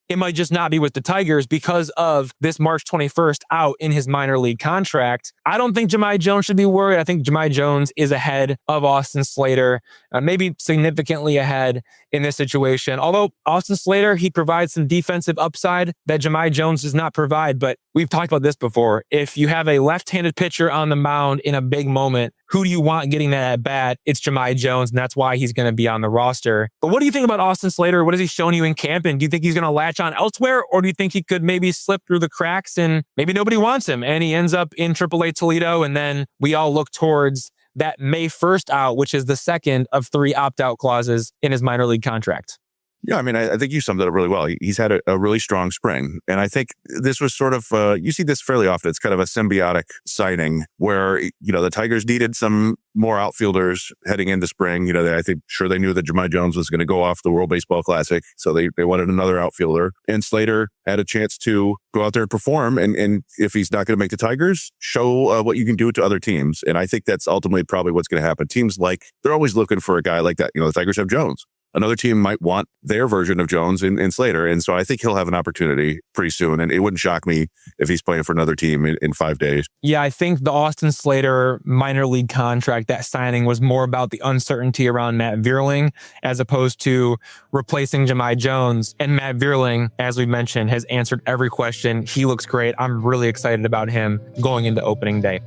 It might just not be with the Tigers because of this March 21st out in his minor league contract. I don't think Jahmai Jones should be worried. I think Jahmai Jones is ahead of Austin Slater, maybe significantly ahead in this situation. Although Austin Slater, he provides some defensive upside that Jahmai Jones does not provide. But we've talked about this before. If you have a left-handed pitcher on the mound in a big moment, who do you want getting that at bat? It's Jahmai Jones, and that's why he's going to be on the roster. But what do you think about Austin Slater? What has he shown you in camp? And do you think he's going to latch on elsewhere, or do you think he could maybe slip through the cracks and maybe nobody wants him and he ends up in AAA Toledo, and then we all look towards that May 1st out, which is the second of 3 opt-out clauses in his minor league contract? Yeah, I mean, I think you summed it up really well. He's had a really strong spring. And I think this was sort of, you see this fairly often. It's kind of a symbiotic signing where, the Tigers needed some more outfielders heading into spring. I think they knew that Jahmai Jones was going to go off the World Baseball Classic. So they wanted another outfielder. And Slater had a chance to go out there and perform. And if he's not going to make the Tigers, show what you can do to other teams. And I think that's ultimately probably what's going to happen. Teams they're always looking for a guy like that. The Tigers have Jones. Another team might want their version of Jones in Slater. And so I think he'll have an opportunity pretty soon. And it wouldn't shock me if he's playing for another team in 5 days. Yeah, I think the Austin Slater minor league contract, that signing was more about the uncertainty around Matt Vierling as opposed to replacing Jahmai Jones. And Matt Vierling, as we mentioned, has answered every question. He looks great. I'm really excited about him going into opening day.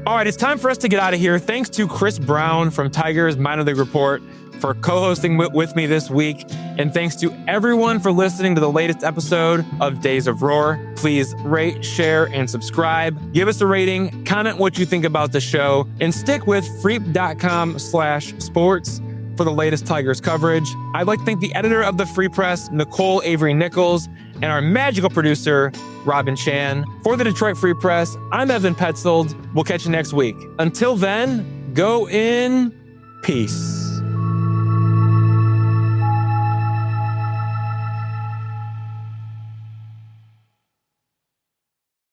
All right, it's time for us to get out of here. Thanks to Chris Brown from Tigers Minor League Report for co-hosting with me this week. And thanks to everyone for listening to the latest episode of Days of Roar. Please rate, share, and subscribe. Give us a rating, comment what you think about the show, and stick with freep.com/sports for the latest Tigers coverage. I'd like to thank the editor of the Free Press, Nicole Avery Nichols, and our magical producer, Robin Chan. For the Detroit Free Press, I'm Evan Petzold. We'll catch you next week. Until then, go in peace.